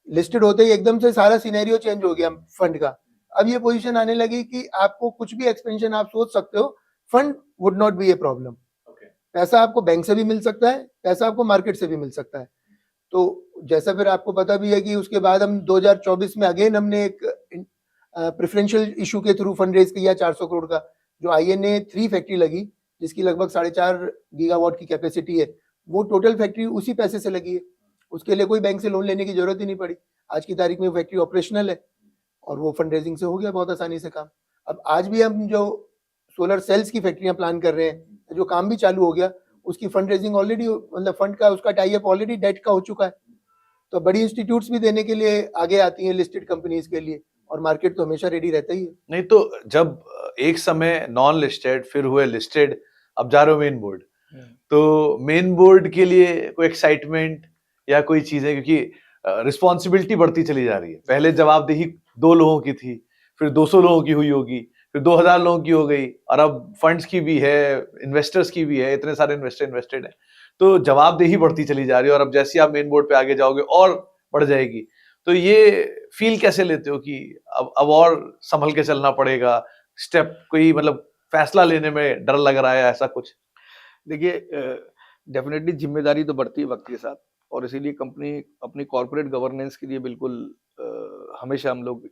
लिस्टेड होते ही एकदम से सारा सिनेरियो चेंज हो गया फंड का। अब ये पोजीशन आने लगी कि आपको कुछ भी एक्सपेंशन आप सोच सकते हो, fund would not be a problem. पैसा आपको बैंक से भी मिल सकता है, पैसा आपको मार्केट से भी मिल सकता है। तो जैसा फिर आपको पता भी है कि उसके बाद हम 2024 में अगेन हमने एक प्रेफरेंशियल इशू के थ्रू फंड रेज किया 400 करोड़ का, जो INA3 फैक्ट्री लगी, जिसकी लगभग 4.5 गीगावाट की कैपेसिटी है। वो टोटल फैक्ट्री उसी पैसे से लगी है, उसके लिए कोई बैंक से लोन लेने की जरूरत ही नहीं पड़ी। आज की तारीख में वो फैक्ट्री ऑपरेशनल है और वो फंड रेजिंग से हो गया बहुत आसानी से काम। अब आज भी हम जो सोलर सेल्स की फैक्ट्रियां प्लान कर रहे हैं, जो काम भी चालू हो गया, उसकी फंड रेजिंग ऑलरेडी, मतलब फंड का उसका टाई अप ऑलरेडी डेट का हो चुका है। तो बड़ी इंस्टीट्यूट्स भी देने के लिए आगे आती हैं लिस्टेड कंपनीज के लिए, और मार्केट तो हमेशा रेडी रहता ही है। नहीं तो जब एक समय नॉन लिस्टेड फिर हुए लिस्टेड, अब जा रहे हो मेन बोर्ड, तो मेन बोर्ड के लिए कोई एक्साइटमेंट या कोई चीजें, क्योंकि रिस्पॉन्सिबिलिटी बढ़ती चली जा रही है। पहले जवाबदेही 2 लोगों की थी, फिर 200 लोगों की हुई होगी, फिर 2000 लोगों की हो गई, और अब फंड्स की भी है, इन्वेस्टर्स की भी है, इतने सारे इन्वेस्टर इन्वेस्टेड है, तो जवाबदेही बढ़ती चली जा रही है। और अब जैसे आप मेन बोर्ड पे आगे जाओगे और बढ़ जाएगी। तो ये फील कैसे लेते हो कि अब और संभल के चलना पड़ेगा, स्टेप कोई मतलब फैसला लेने में डर लग रहा है, ऐसा कुछ? देखिए, डेफिनेटली जिम्मेदारी तो बढ़ती है वक्त के साथ, और इसीलिए कंपनी अपनी कॉर्पोरेट गवर्नेंस के लिए बिल्कुल हमेशा हम लोग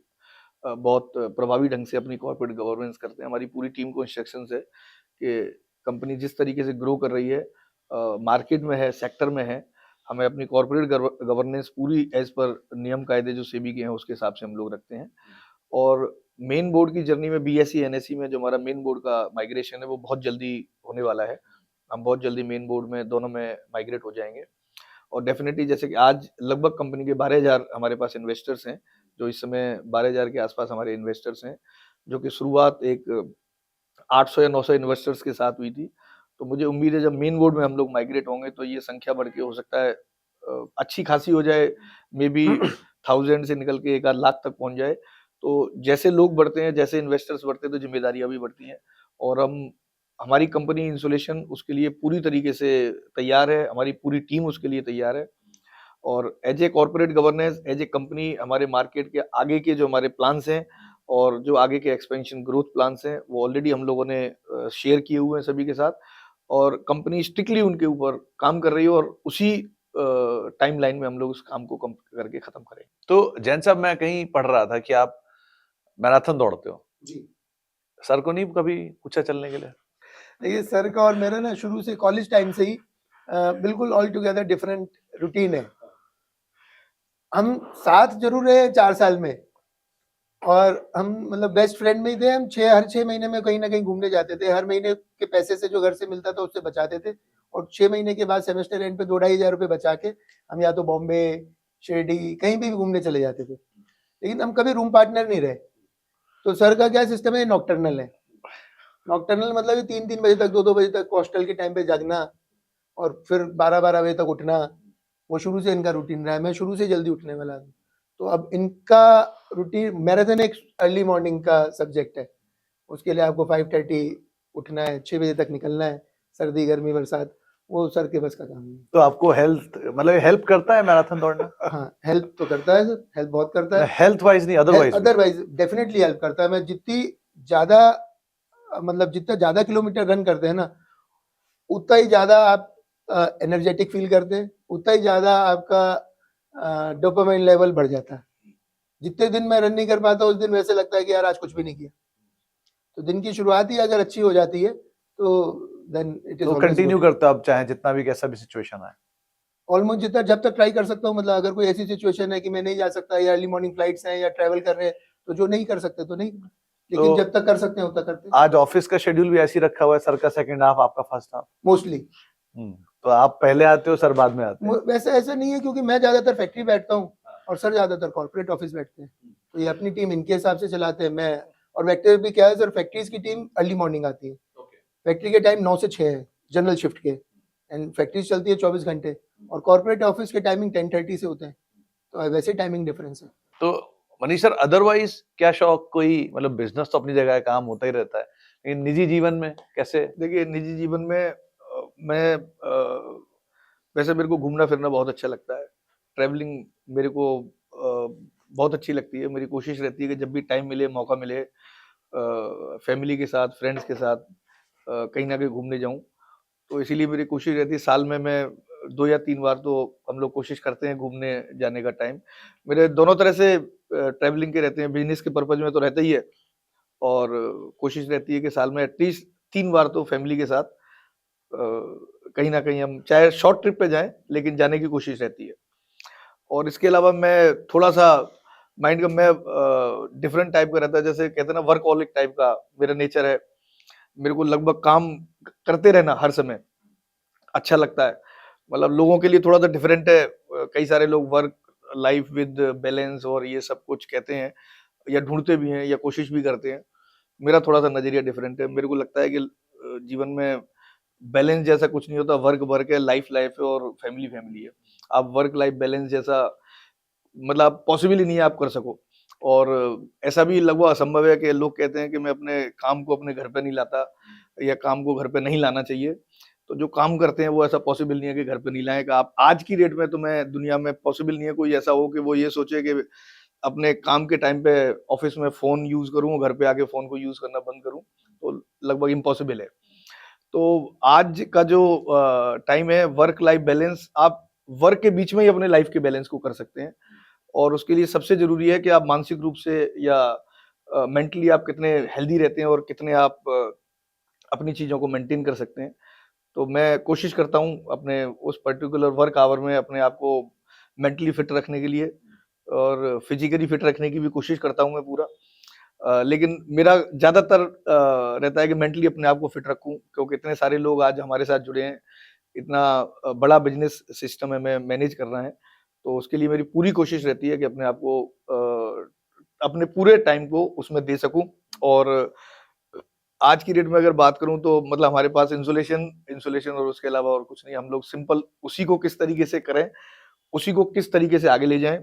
बहुत प्रभावी ढंग से अपनी कॉर्पोरेट गवर्नेंस करते हैं। हमारी पूरी टीम को इंस्ट्रक्शंस है कि कंपनी जिस तरीके से ग्रो कर रही है, मार्केट में है, सेक्टर में है, हमें अपनी कॉर्पोरेट गवर्नेंस पूरी एज पर नियम कायदे जो सेबी के हैं उसके हिसाब से हम लोग रखते हैं। और मेन बोर्ड की जर्नी में BSE NSE में जो हमारा मेन बोर्ड का माइग्रेशन है वो बहुत जल्दी होने वाला है। हम बहुत जल्दी मेन बोर्ड में दोनों में माइग्रेट हो जाएंगे। और डेफिनेटली जैसे कि आज लगभग कंपनी के 12,000 हमारे पास इन्वेस्टर्स हैं, जो इस समय 12,000 के आसपास हमारे इन्वेस्टर्स हैं, जो कि शुरुआत एक 800 या 900 इन्वेस्टर्स के साथ हुई थी। तो मुझे उम्मीद है जब मेन बोर्ड में हम लोग माइग्रेट होंगे तो ये संख्या बढ़ के हो सकता है अच्छी खासी हो जाए, मे बी 1000 से निकल के 1 आध लाख तक पहुंच जाए। तो जैसे लोग बढ़ते हैं, जैसे इन्वेस्टर्स बढ़ते हैं, तो जिम्मेदारियां भी बढ़ती हैं। और हमारी कंपनी इंसुलेशन उसके लिए पूरी तरीके से तैयार है, हमारी पूरी टीम उसके लिए तैयार है। और as a corporate governance, as a company, हमारे मार्केट के आगे के जो हमारे प्लान्स हैं और जो आगे के एक्सपेंशन ग्रोथ प्लान्स हैं वो ऑलरेडी हम लोगों ने शेयर किए हुए हैं सभी के साथ, और कंपनी स्ट्रिक्टली उनके ऊपर काम कर रही है, और उसी टाइमलाइन में हम लोग उस काम को करके खत्म करेंगे। तो जैन साहब, मैं कहीं पढ़ रहा था कि आप मैराथन दौड़ते हो जी। सर को नहीं कभी पूछा चलने के लिए? देखिए, सर का और मेरा ना शुरू से कॉलेज टाइम से ही बिल्कुल ऑल टुगेदर डिफरेंट रूटीन है। हम साथ जरूर रहे 4 साल में, और हम मतलब बेस्ट फ्रेंड में ही थे। हम हर 6 महीने में कहीं ना कहीं घूमने जाते थे। हर महीने के पैसे से जो घर से मिलता था उससे बचाते थे, और 6 महीने के बाद सेमेस्टर एंड पे 2-2.5 हज़ार रुपये बचा के हम या तो बॉम्बे, शिरडी, कहीं भी घूमने चले जाते थे। लेकिन हम कभी रूम पार्टनर नहीं रहे। तो सर का क्या सिस्टम है, नॉकटर्नल है। नॉकटर्नल मतलब 3-3 बजे तक, 2-2 बजे तक हॉस्टल के टाइम पे जागना, और फिर 12-12 बजे तक उठना। वो शुरू से इनका रूटीन रहा है। मैं शुरू से जल्दी उठने वाला हूँ। तो अब इनका रूटीन, मैराथन एक अर्ली मॉर्निंग का सब्जेक्ट है, उसके लिए आपको 5:30 उठना है, 6 बजे तक निकलना है, सर्दी गर्मी बरसात, वो सर के बस का काम है। तो आपको हेल्प करता है मैराथन दौड़ना? हाँ, हेल्प तो करता है सर, हेल्प बहुत करता है। हेल्थ वाइज नहीं, अदरवाइज डेफिनेटली हेल्प करता है। मैं जितना ज्यादा किलोमीटर रन करते हैं ना, उतना ही ज्यादा आप एनर्जेटिक फील करते हैं, उतना ही ज्यादा आपका डोपामाइन लेवल बढ़ जाता है। जितने दिन मैं रन नहीं कर पाता उस दिन वैसे लगता है कि यार आज कुछ भी नहीं किया। तो दिन की शुरुआत ही अगर अच्छी हो जाती है तो देन इट इज कंटिन्यू करता आप, चाहे जितना भी कैसा भी सिचुएशन आए। ऑलमोस्ट जितना जब तक ट्राई कर सकता हूँ। मतलब अगर कोई ऐसी सिचुएशन है कि मैं नहीं जा सकता, या अर्ली मॉर्निंग फ्लाइट्स हैं, या ट्रैवल कर रहे हैं, तो जो नहीं कर सकते तो नहीं, लेकिन तो जब तक कर सकते हैं उतना करते हैं। आज ऑफिस का शेड्यूल भी ऐसी रखा हुआ है, सर का सेकंड हाफ, आपका फर्स्ट हाफ मोस्टली। तो आप पहले आते हो, सर बाद में आते हैं? वैसे ऐसा नहीं है, क्योंकि मैं ज्यादातर फैक्ट्री बैठता हूँ और सर ज्यादातर कॉर्पोरेट ऑफिस बैठते हैं। तो ये अपनी टीम इनके हिसाब से चलाते हैं। मैं और वेक्टर भी क्या है सर, फैक्ट्रीज की टीम अर्ली मॉर्निंग आती है। फैक्ट्री के टाइम 9 से 6 है जनरल शिफ्ट के, एंड फैक्ट्रीज चलती है 24 घंटे, और कॉर्पोरेट ऑफिस के टाइमिंग 10:30 से होते हैं, तो वैसे टाइमिंग डिफरेंस है। तो मनीष सर, अदरवाइज क्या शौक, कोई मतलब बिजनेस तो अपनी जगह है, काम होता ही रहता है, लेकिन निजी जीवन में कैसे? देखिए निजी जीवन में मैं वैसे मेरे को घूमना फिरना बहुत अच्छा लगता है। ट्रैवलिंग मेरे को बहुत अच्छी लगती है। मेरी कोशिश रहती है कि जब भी टाइम मिले, मौका मिले, फैमिली के साथ, फ्रेंड्स के साथ कहीं ना कहीं घूमने जाऊं। तो इसीलिए मेरी कोशिश रहती है साल में मैं 2 या 3 बार तो हम लोग कोशिश करते हैं घूमने जाने का। टाइम मेरे दोनों तरह से ट्रैवलिंग के रहते हैं, बिजनेस के पर्पज में तो रहता ही है, और कोशिश रहती है कि साल में एटलीस्ट 3 बार तो फैमिली के साथ कहीं ना कहीं हम चाहे शॉर्ट ट्रिप पे जाएं, लेकिन जाने की कोशिश रहती है। और इसके अलावा मैं थोड़ा सा माइंड का मैं डिफरेंट टाइप का रहता है, जैसे कहते हैं ना वर्कहॉलिक टाइप का मेरा नेचर है। मेरे को लगभग काम करते रहना हर समय अच्छा लगता है। मतलब लोगों के लिए थोड़ा सा डिफरेंट है। कई सारे लोग वर्क लाइफ विद बैलेंस और ये सब कुछ कहते हैं, या ढूंढते भी हैं, या कोशिश भी करते हैं। मेरा थोड़ा सा नजरिया डिफरेंट है। मेरे को लगता है कि जीवन में बैलेंस जैसा कुछ नहीं होता। वर्क वर्क है, लाइफ लाइफ है, और फैमिली फैमिली है। आप वर्क लाइफ बैलेंस जैसा मतलब पॉसिबल ही नहीं है आप कर सको। और ऐसा भी लगभग असंभव है कि लोग कहते हैं कि मैं अपने काम को अपने घर पे नहीं लाता, या काम को घर पे नहीं लाना चाहिए। तो जो काम करते हैं वो ऐसा पॉसिबल नहीं है कि घर पे नहीं लाएं। कि आप आज की डेट में तो मैं दुनिया में पॉसिबल नहीं है कोई ऐसा हो कि वो ये सोचे कि अपने काम के टाइम पे ऑफिस में फोन यूज करूं, घर पे आके फोन को यूज करना बंद करूं। तो लगभग इम्पॉसिबल है। तो आज का जो टाइम है, वर्क लाइफ बैलेंस, आप वर्क के बीच में ही अपने लाइफ के बैलेंस को कर सकते हैं। और उसके लिए सबसे जरूरी है कि आप मानसिक रूप से या मेंटली आप कितने हेल्दी रहते हैं, और कितने आप अपनी चीजों को मेंटेन कर सकते हैं। तो मैं कोशिश करता हूँ अपने उस पर्टिकुलर वर्क आवर में अपने आप को मेंटली फिट रखने के लिए, और फिजिकली फिट रखने की भी कोशिश करता हूँ मैं पूरा। लेकिन मेरा ज्यादातर रहता है कि मेंटली अपने आप को फिट रखूं, क्योंकि इतने सारे लोग आज हमारे साथ जुड़े हैं। इतना बड़ा बिजनेस सिस्टम है मैं मैनेज कर रहा है। तो उसके लिए मेरी पूरी कोशिश रहती है कि अपने आप को अपने पूरे टाइम को उसमें दे सकूं। और आज की डेट में अगर बात करूं तो मतलब हमारे पास इंसुलेशन और उसके अलावा और कुछ नहीं। हम लोग सिंपल उसी को किस तरीके से करें, उसी को किस तरीके से आगे ले जाएं,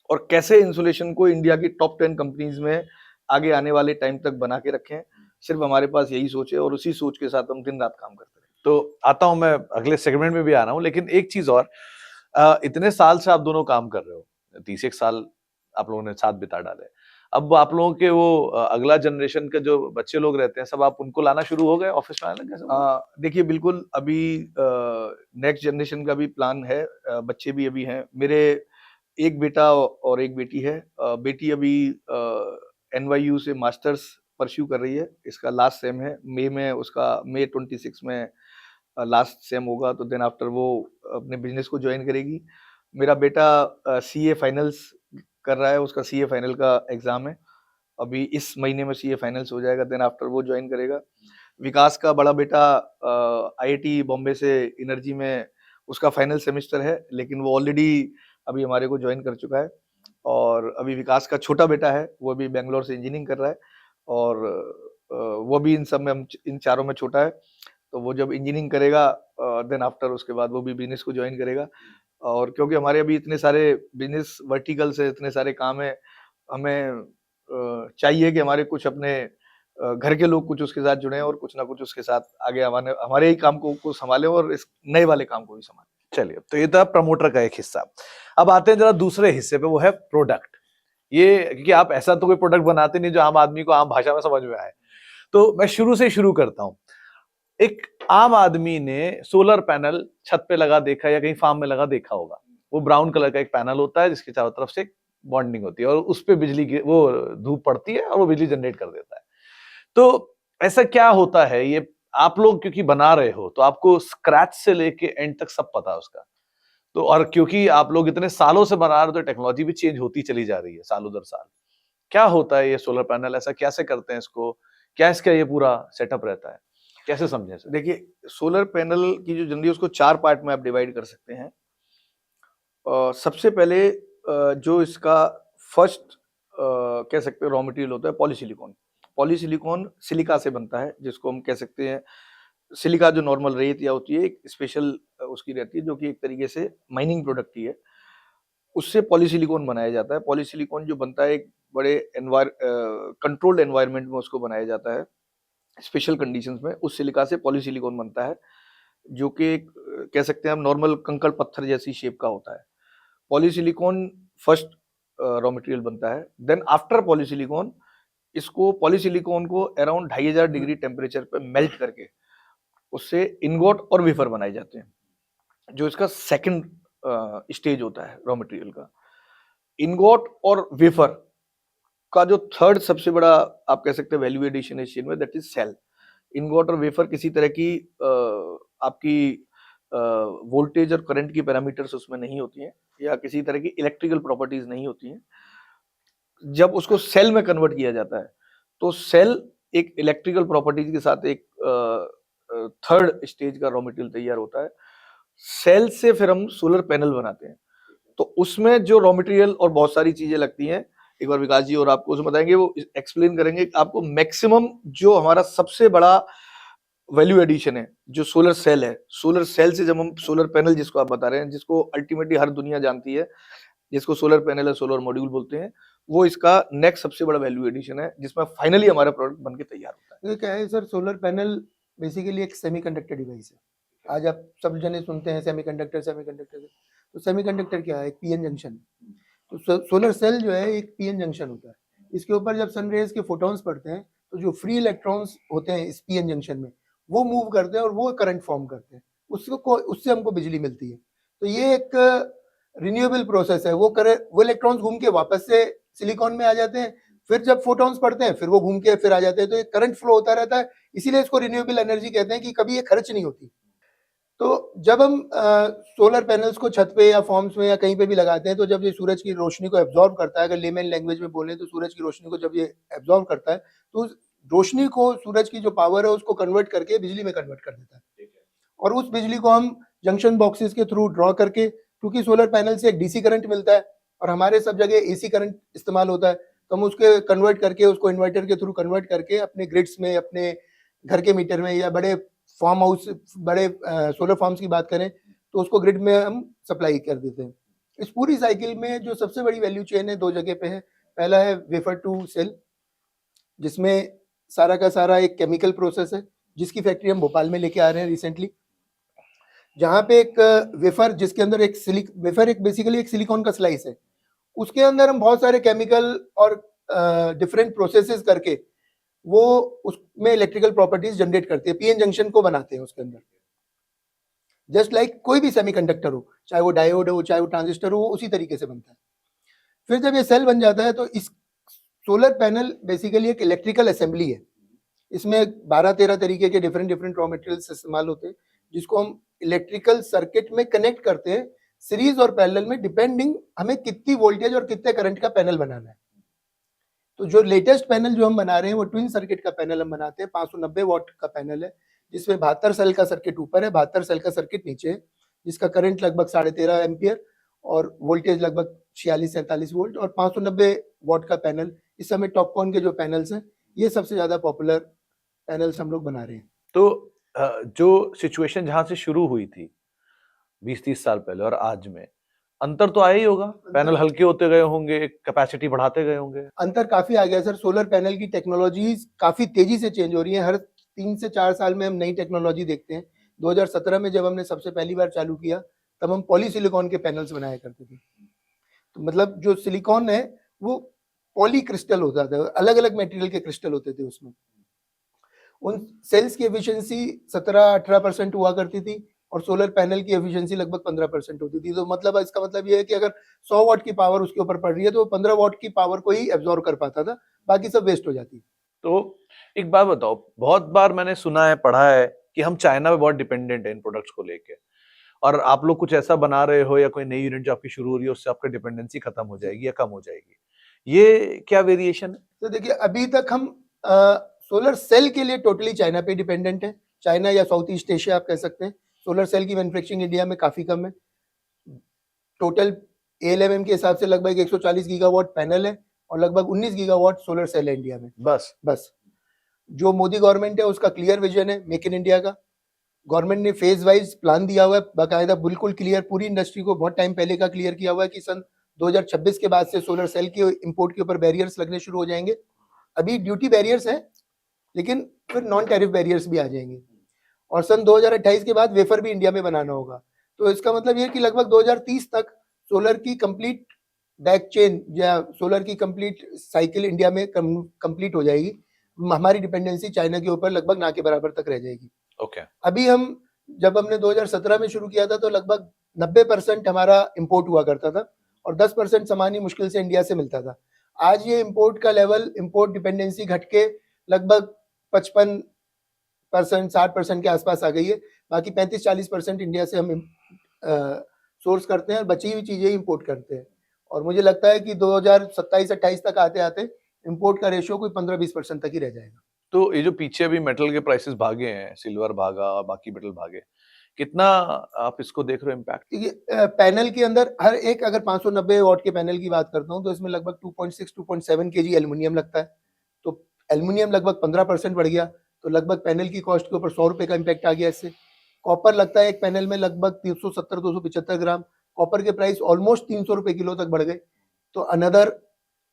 और कैसे इंसुलेशन को इंडिया की टॉप 10 कंपनीज में आगे आने वाले टाइम तक बना के रखें। सिर्फ हमारे पास यही सोच है, और उसी सोच के साथ हम दिन रात काम करते हैं। तो आता हूं मैं अगले सेगमेंट में भी आ रहा हूं, लेकिन एक चीज और, इतने साल से आप दोनों काम कर रहे हो, 30 साल आप लोगों ने साथ बिता डाले। अब आप लोगों के वो अगला जनरेशन के जो बच्चे लोग रहते हैं, सब आप उनको लाना शुरू हो गए, ऑफिस में आने लगे सब? देखिए बिल्कुल, अभी नेक्स्ट जनरेशन का भी प्लान है। बच्चे भी अभी हैं मेरे, एक बेटा और एक बेटी है। बेटी अभी NYU से मास्टर्स परस्यू कर रही है। इसका लास्ट सेम है, मई 26 में लास्ट सेम होगा। तो देन आफ्टर वो अपने बिजनेस को ज्वाइन करेगी। मेरा बेटा CA फाइनल्स कर रहा है, उसका CA फाइनल का एग्जाम है। अभी इस महीने में CA फाइनल्स हो जाएगा, देन आफ्टर वो ज्वाइन करेगा। विकास का बड़ा बेटा IIT बॉम्बे से एनर्जी में उसका फाइनल सेमेस्टर है, लेकिन वो ऑलरेडी अभी हमारे को ज्वाइन कर चुका है। और अभी विकास का छोटा बेटा है, वो भी बेंगलोर से इंजीनियरिंग कर रहा है, और वो भी इन सब में इन चारों में छोटा है। तो वो जब इंजीनियरिंग करेगा देन आफ्टर उसके बाद वो भी बिजनेस को ज्वाइन करेगा। और क्योंकि हमारे अभी इतने सारे बिजनेस वर्टिकल्स है, इतने सारे काम है, हमें चाहिए कि हमारे कुछ अपने घर के लोग कुछ उसके साथ जुड़े, और कुछ ना कुछ उसके साथ आगे हमारे ही काम को संभालें, और इस नए वाले काम को भी संभालें। चलिए, तो ये था प्रमोटर का एक हिस्सा। अब आते हैं जरा दूसरे हिस्से पे, वो है प्रोडक्ट। ये क्योंकि आप ऐसा तो कोई प्रोडक्ट बनाते नहीं जो आम आदमी को आम भाषा में समझ में आए, तो मैं शुरू से शुरू करता हूं। एक आम आदमी ने सोलर पैनल छत पे लगा देखा, या कहीं फार्म में लगा देखा होगा। वो ब्राउन कलर का एक पैनल होता है जिसके चारों तरफ से बॉन्डिंग होती है, और उस पे बिजली की वो धूप पड़ती है, और वो बिजली जनरेट कर देता है। तो ऐसा क्या होता है, ये आप लोग क्योंकि बना रहे हो तो आपको स्क्रैच से लेके एंड तक सब पता है उसका। तो और क्योंकि आप लोग इतने सालों से बना रहे हो, तो टेक्नोलॉजी भी चेंज होती चली जा रही है सालों दर साल। क्या होता है ये सोलर पैनल, ऐसा कैसे करते हैं इसको, क्या इसका ये पूरा सेटअप रहता है, कैसे समझें इसे? देखिए, सोलर पैनल की जो जनरली उसको 4 पार्ट में आप डिवाइड कर सकते हैं। सबसे पहले जो इसका फर्स्ट कह सकते हैं रॉ मटेरियल होता है पॉलीसिलिकॉन। पॉलीसिलिकॉन सिलिका से बनता है, जिसको हम कह सकते हैं सिलिका जो नॉर्मल रेत या होती है, एक स्पेशल उसकी रहती है जो कि एक तरीके से माइनिंग प्रोडक्ट ही है, उससे पॉलीसिलिकॉन बनाया जाता है। पॉलीसिलिकॉन जो बनता है एक बड़े कंट्रोल्ड एनवायरनमेंट में उसको बनाया जाता है, स्पेशल कंडीशंस में। उस सिलिका से पॉलीसिलिकॉन बनता है, जो कि एक कह सकते हैं हम नॉर्मल कंकड़ पत्थर जैसी शेप का होता है। पॉलीसिलिकॉन फर्स्ट रॉ मटेरियल बनता है। देन आफ्टर पॉलीसिलिकॉन, इसको पॉलीसिलिकॉन को अराउंड 2500 डिग्री टेम्परेचर पे मेल्ट करके उससे इनगोट और वेफर बनाए जाते हैं, जो इसका सेकंड स्टेज होता है रॉ मटेरियल का। इनगोट और वेफर का जो थर्ड सबसे बड़ा आप कह सकते हैं वैल्यू एडिशन इस चेन में, दैट इज सेल। इनगोट और वेफर किसी तरह की आपकी वोल्टेज और करंट की पैरामीटर्स उसमें नहीं होती हैं, या किसी तरह की इलेक्ट्रिकल प्रॉपर्टीज नहीं होती हैं। जब उसको सेल में कन्वर्ट किया जाता है, तो सेल एक इलेक्ट्रिकल प्रॉपर्टीज के साथ एक थर्ड स्टेज का रॉ मटेरियल तैयार होता है। सेल से फिर हम सोलर पैनल बनाते हैं, तो उसमें जो रॉ मटेरियल और बहुत सारी चीजें लगती हैं, एक बार विकास जी और आपको उसमें बताएंगे, वो एक्सप्लेन करेंगे। आपको मैक्सिमम जो हमारा सबसे बड़ा वैल्यू एडिशन है, जो सोलर सेल है, सोलर सेल से जब हम सोलर पैनल जिसको आप बता रहे हैं, जिसको अल्टीमेटली हर दुनिया जानती है, जिसको सोलर पैनल या सोलर मॉड्यूल बोलते हैं, वो इसका नेक्स्ट सबसे बड़ा वैल्यू एडिशन है, जिसमें फाइनली हमारा प्रोडक्ट बनके तैयार होता है। ये क्या है सर, सोलर पैनल बेसिकली एक सेमीकंडक्टर डिवाइस है। आज आप सब जने सुनते हैं सेमीकंडक्टर सेमीकंडक्टर, तो सेमीकंडक्टर क्या है, एक पीएन जंक्शन। तो सोलर सेल जो है एक पीएन जंक्शन होता है। इसके ऊपर जब सनरेज के फोटॉन्स पड़ते हैं, तो जो फ्री इलेक्ट्रॉन्स होते हैं इस पीएन जंक्शन में, वो मूव करते हैं और वो करंट फॉर्म करते हैं, उससे हमको बिजली मिलती है। तो ये एक रिन्यूएबल प्रोसेस है। वो इलेक्ट्रॉन्स घूम के वापस से सिलिकॉन में आ जाते हैं, फिर जब फोटॉन्स पड़ते हैं फिर वो घूम के फिर आ जाते हैं। तो एक करंट फ्लो होता रहता है, इसीलिए इसको रिन्यूएबल एनर्जी कहते हैं कि कभी ये खर्च नहीं होती। तो जब हम सोलर पैनल्स को छत पे या फॉर्म्स में या कहीं पे भी लगाते हैं, तो जब ये सूरज की रोशनी को एब्जॉर्ब करता है, अगर लेमन लैंग्वेज में बोले तो सूरज की रोशनी को जब ये एब्जॉर्ब करता है, तो उस रोशनी को, सूरज की जो पावर है उसको कन्वर्ट करके बिजली में कन्वर्ट कर देता है। और उस बिजली को हम जंक्शन बॉक्सेस के थ्रू ड्रॉ करके, क्योंकि सोलर पैनल से एक डीसी करंट मिलता है और हमारे सब जगह एसी करंट इस्तेमाल होता है, तो हम उसके कन्वर्ट करके, उसको इन्वर्टर के थ्रू कन्वर्ट करके अपने ग्रिड्स में, अपने घर के मीटर में, या बड़े फार्म हाउस, बड़े सोलर फार्म्स की बात करें तो उसको ग्रिड में हम सप्लाई कर देते हैं। इस पूरी साइकिल में जो सबसे बड़ी वैल्यू चेन है, दो जगह पे है। पहला है वेफर टू सेल, जिसमें सारा का सारा एक केमिकल प्रोसेस है, जिसकी फैक्ट्री हम भोपाल में लेके आ रहे हैं रिसेंटली, जहाँ पे एक वेफर, जिसके अंदर एक वेफर एक बेसिकली एक सिलिकॉन का स्लाइस है, उसके अंदर हम बहुत सारे केमिकल और डिफरेंट प्रोसेसेस करके वो उसमें इलेक्ट्रिकल प्रॉपर्टीज जनरेट करते हैं, पीएन जंक्शन को बनाते हैं उसके अंदर। जस्ट लाइक कोई भी सेमीकंडक्टर हो, चाहे वो डायोड हो, चाहे वो ट्रांजिस्टर हो, वो उसी तरीके से बनता है। फिर जब ये सेल बन जाता है, तो इस सोलर पैनल बेसिकली एक इलेक्ट्रिकल असेंबली है। इसमें 12-13 तरीके के डिफरेंट रॉ मटेरियल्स इस्तेमाल होते हैं, जिसको हम इलेक्ट्रिकल सर्किट में कनेक्ट करते हैं, सीरीज और पैरेलल में, डिपेंडिंग हमें कितनी वोल्टेज और कितने करंट का पैनल बनाना है। तो जो लेटेस्ट पैनल जो हम बना रहे हैं, वो ट्विन सर्किट का पैनल हम बनाते हैं। 590 वॉट का पैनल है, जिसमें 72 सेल का सर्किट ऊपर है, 72 सेल का सर्किट नीचे है, जिसका करंट लगभग 13.5 एम्पियर और वोल्टेज लगभग 46-47 वोल्ट, और 590 वॉट का पैनल। इस समय टॉपकॉन के जो पैनल्स हैं, ये सबसे ज्यादा पॉपुलर पैनल्स हम लोग बना रहे हैं। तो जो सिचुएशन जहां से शुरू हुई थी 20-30 साल पहले और आज में, अंतर तो आया ही होगा। पैनल हल्के होते गए होंगे, कैपेसिटी बढ़ाते गए होंगे। अंतर काफी आ गया सर। सोलर पैनल की टेक्नोलॉजीज काफी तेजी से चेंज हो रही है। हर 3 से 4 साल में हम नई टेक्नोलॉजी देखते हैं। 2017 में जब हमने सबसे पहली बार चालू किया, तब हम पॉलीसिलिकॉन के पैनल्स बनाया करते थे। तो मतलब जो सिलिकॉन है वो पॉली क्रिस्टल होता था, अलग अलग मटेरियल के क्रिस्टल होते थे उसमें। उन सेल्स की एफिशिएंसी 17-18% हुआ करती थी, और सोलर पैनल की एफिशिएंसी लगभग 15% होती थी। तो मतलब इसका मतलब ये है कि अगर 100 वॉट की पावर उसके ऊपर पड़ रही है, तो वो 15 वॉट की पावर को ही एब्जॉर्ब कर पाता था, बाकी सब वेस्ट हो जाती। तो एक बात बताओ, बहुत बार मैंने सुना है, पढ़ा है कि हम चाइना पे बहुत डिपेंडेंट है इन प्रोडक्ट्स को लेके, और आप लोग कुछ ऐसा बना रहे हो या कोई नई यूनिट जो आपकी शुरू हो रही है, उससे आपकी डिपेंडेंसी खत्म हो जाएगी या कम हो जाएगी। ये क्या वेरिएशन है? तो देखिए, अभी तक हम सोलर सेल के लिए टोटली चाइना पे डिपेंडेंट है। चाइना या साउथ ईस्ट एशिया आप कह सकते हैं। सोलर सेल की मैन्युफैक्चरिंग इंडिया में काफी कम है। टोटल ALMM के हिसाब से लगभग 140 गीगावाट पैनल है, और लगभग 19 गीगावाट सोलर सेल है इंडिया में। बस जो मोदी गवर्नमेंट है उसका क्लियर विजन है मेक इन इंडिया का। गवर्नमेंट ने फेज वाइज प्लान दिया हुआ है बाकायदा, बिल्कुल क्लियर, पूरी इंडस्ट्री को बहुत टाइम पहले का क्लियर किया हुआ है कि सन 2026 के बाद से सोलर सेल के इंपोर्ट के ऊपर बैरियर्स लगने शुरू हो जाएंगे। अभी ड्यूटी बैरियर्स हैं, लेकिन फिर नॉन टैरिफ बैरियर्स भी आ जाएंगे, और सन 2028 के बाद वेफर भी इंडिया में बनाना होगा। तो इसका मतलब ये है कि लगभग 2030 तक सोलर की कंप्लीट बैक चेन या सोलर की कंप्लीट साइकिल इंडिया में कंप्लीट हो जाएगी। हमारी डिपेंडेंसी चाइना के ऊपर लगभग ना के बराबर तक रह जाएगी। ओके। अभी जब हमने 2017 में शुरू किया था तो लगभग 90% हमारा इंपोर्ट हुआ करता था और 10% सामान ही मुश्किल से इंडिया से मिलता था। आज ये इंपोर्ट का लेवल, इंपोर्ट डिपेंडेंसी घट के लगभग 55% 60% के आसपास आ गई है। बाकी 35-40% इंडिया से हम सोर्स करते हैं और बची हुई चीजें इंपोर्ट करते हैं। और मुझे लगता है कि 2027-28 तक आते आते इंपोर्ट का रेशियो कोई 15-20% तक ही रह जाएगा। तो ये जो पीछे अभी मेटल के प्राइसेस भागे हैं, सिल्वर भागा, बाकी मेटल भागे, कितना आप इसको देख रहे हो इम्पैक्ट? देखिए, पैनल के अंदर हर एक, अगर 590 वॉट के पैनल की बात करता हूँ तो इसमें लगभग 2.6-2.7 केजी एल्युमिनियम लगता है। तो एल्युमिनियम लगभग 15% बढ़ गया, तो लगभग पैनल की कॉस्ट के ऊपर 100 रुपए का इम्पैक्ट आ गया इससे। कॉपर लगता है एक पैनल में लगभग 370-275 ग्राम, कॉपर के प्राइस ऑलमोस्ट 300 रुपए किलो तक बढ़ गए। तो अनदर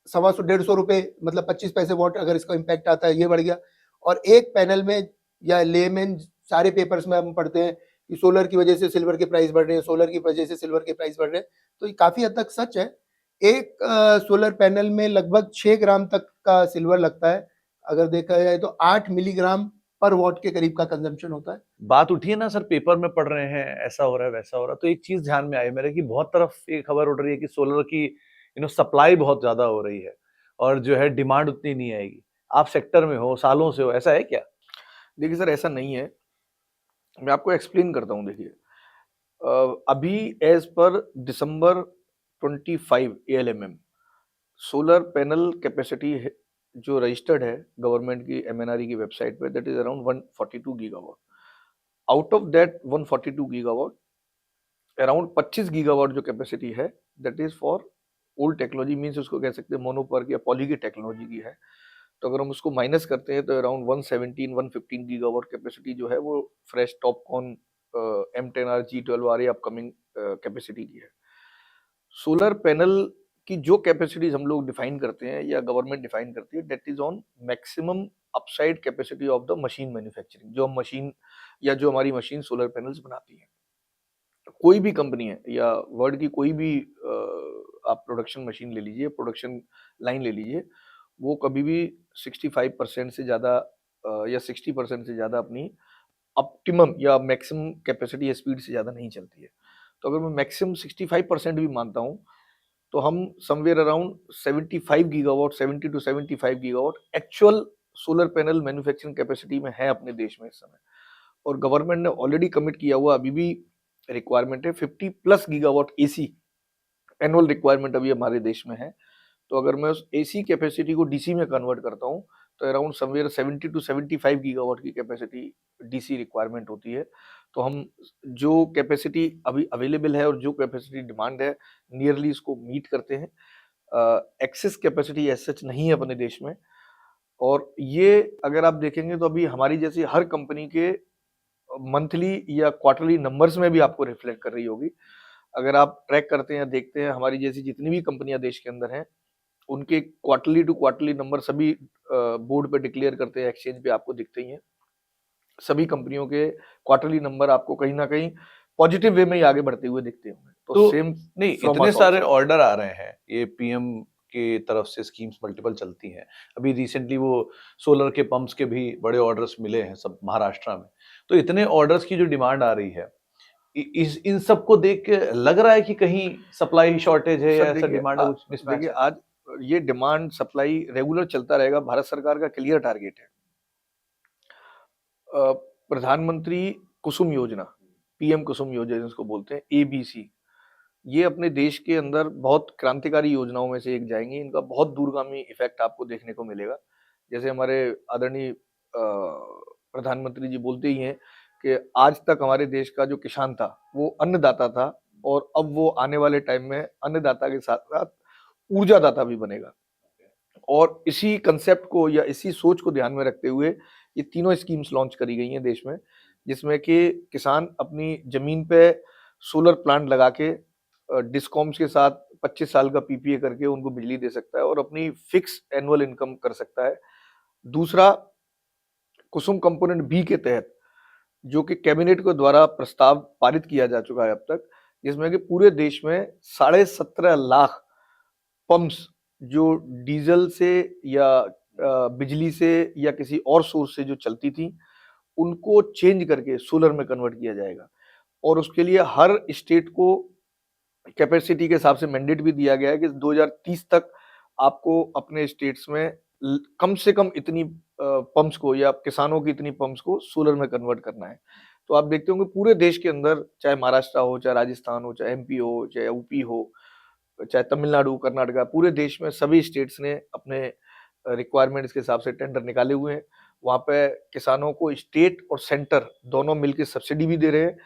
125-150 रुपए, मतलब 25 पैसे वॉट अगर इसका इम्पैक्ट आता है, ये बढ़ गया। और एक पैनल में या लेमेन सारे पेपर्स में हम पढ़ते हैं कि सोलर की वजह से सिल्वर के प्राइस बढ़ रहे हैं, सोलर की वजह से सिल्वर के प्राइस बढ़ रहे हैं। तो ये काफी हद तक सच है। एक सोलर पैनल में लगभग 6 ग्राम तक का सिल्वर लगता है। अगर देखा जाए तो 8 मिलीग्राम पर वॉट के करीब का कंजम्पशन होता है। बात उठी है ना सर, पेपर में पढ़ रहे हैं, ऐसा हो रहा है, वैसा हो रहा है, तो एक चीज ध्यान में आई मेरे कि बहुत तरफ ये खबर उड़ रही है कि सोलर की सप्लाई बहुत ज्यादा हो रही है और जो है डिमांड उतनी नहीं आएगी। आप सेक्टर में हो, सालों से हो, ऐसा है क्या? देखिए सर, ऐसा नहीं है। मैं आपको एक्सप्लेन करता हूँ। देखिए, अभी एज पर दिसंबर 25 ALMM सोलर पैनल कैपेसिटी जो रजिस्टर्ड है गवर्नमेंट की MNRE की वेबसाइट पे, that is around 142 gigawatt. Out of that 142 gigawatt, around 25 gigawatt जो कैपेसिटी है that is for old technology, means उसको कह सकते हैं मोनोपर्क या पॉली की टेक्नोलॉजी की है। तो अगर हम उसको माइनस करते हैं तो अराउंड 117-115 गीगावाट कैपेसिटी जो है वो fresh Topcon M10R G12R upcoming capacity की है। सोलर पैनल की जो कैपेसिटीज हम लोग डिफाइन करते हैं या गवर्नमेंट डिफाइन करती है, that is on maximum upside capacity of the machine manufacturing, जो हम मशीन या जो हमारी मशीन सोलर पैनल्स बनाती है। कोई भी कंपनी है या वर्ल्ड की कोई भी आप प्रोडक्शन मशीन ले लीजिए, प्रोडक्शन लाइन ले लीजिए, वो कभी भी 65% से ज़्यादा या 60% से ज़्यादा अपनी ऑप्टिमम या मैक्सिमम कैपेसिटी या स्पीड से ज़्यादा नहीं चलती है। तो अगर मैं मैक्सिमम 65% भी मानता हूँ तो हम somewhere around 75 gigawatt, 70 to 75 gigawatt actual solar panel manufacturing capacity में है अपने देश में इस समय। और गवर्नमेंट ने ऑलरेडी कमिट किया हुआ अभी भी रिक्वायरमेंट है 50+ गीगावाट AC एनुअल रिक्वायरमेंट अभी हमारे देश में है। तो अगर मैं उस AC कैपेसिटी को DC में कन्वर्ट करता हूँ तो अराउंड समवेयर 70 to 75 गीगावाट की कैपेसिटी DC रिक्वायरमेंट होती है। तो हम जो कैपेसिटी अभी अवेलेबल है और जो कैपेसिटी डिमांड है, नियरली इसको मीट करते हैं। एक्सेस कैपेसिटी एज सच नहीं है अपने देश में। और ये अगर आप देखेंगे तो अभी हमारी जैसी हर कंपनी के मंथली या क्वार्टरली नंबर्स में भी आपको रिफ्लेक्ट कर रही होगी। अगर आप ट्रैक करते हैं, देखते हैं, हमारी जैसी जितनी भी कंपनियां देश के अंदर हैं, उनके क्वार्टरली टू क्वार्टरली नंबर सभी बोर्ड पे डिक्लेयर करते हैं, एक्सचेंज पे आपको दिखते ही हैं। सभी कंपनियों के क्वार्टरली नंबर आपको कहीं ना कहीं पॉजिटिव वे में ही आगे बढ़ते हुए दिखते होंगे। तो सेम नहीं, from इतने us सारे also। ऑर्डर आ रहे हैं, ये PM की तरफ से स्कीम्स मल्टीपल चलती हैं। अभी रिसेंटली वो सोलर के पंप्स के भी बड़े ऑर्डर्स मिले हैं सब महाराष्ट्र में। तो इतने ऑर्डर्स की जो डिमांड आ रही है, इन सब को देख के लग रहा है कि कहीं सप्लाई शॉर्टेज है या सर ऐसा देखिए, डिमांड मिसमैच देखिए है? आज ये डिमांड सप्लाई रेगुलर चलता रहेगा। भारत सरकार का क्लियर टारगेट है प्रधानमंत्री कुसुम योजना, PM कुसुम योजना जिसको बोलते हैं, ABC। ये अपने देश के अंदर बहुत क्रांतिकारी योजनाओं में से एक जाएंगी। इनका बहुत दूरगामी इफेक्ट आपको देखने को मिलेगा। जैसे हमारे आदरणीय प्रधानमंत्री जी बोलते ही हैं कि आज तक हमारे देश का जो किसान था वो अन्नदाता था, और अब वो आने वाले टाइम में अन्नदाता के साथ साथ ऊर्जादाता भी बनेगा। और इसी कंसेप्ट को या इसी सोच को ध्यान में रखते हुए ये तीनों स्कीम्स लॉन्च करी गई हैं देश में, जिसमें कि किसान अपनी जमीन पे सोलर प्लांट लगा के डिस्कॉम्स के साथ 25 साल का पीपीए करके उनको बिजली दे सकता है और अपनी फिक्स एनुअल इनकम कर सकता है। दूसरा, कुसुम कंपोनेंट बी के तहत जो कि कैबिनेट के द्वारा प्रस्ताव पारित किया जा चुका है अब तक, जिसमें कि पूरे देश में 17.5 लाख पंप्स जो डीजल से या बिजली से या किसी और सोर्स से जो चलती थी, उनको चेंज करके सोलर में कन्वर्ट किया जाएगा। और उसके लिए हर स्टेट को कैपेसिटी के हिसाब से मैंडेट भी दिया गया है कि 2030 तक आपको अपने स्टेट्स में कम से कम इतनी पंप्स को या किसानों की इतनी पंप्स को सोलर में कन्वर्ट करना है। तो आप देखते होंगे पूरे देश के अंदर, चाहे महाराष्ट्र हो, चाहे राजस्थान हो, चाहे एमपी हो, चाहे यूपी हो, चाहे तमिलनाडु, कर्नाटका, पूरे देश में सभी स्टेट्स ने अपने रिक्वायरमेंट्स के हिसाब से टेंडर निकाले हुए हैं। वहाँ पे किसानों को स्टेट और सेंटर दोनों मिलकर सब्सिडी भी दे रहे हैं,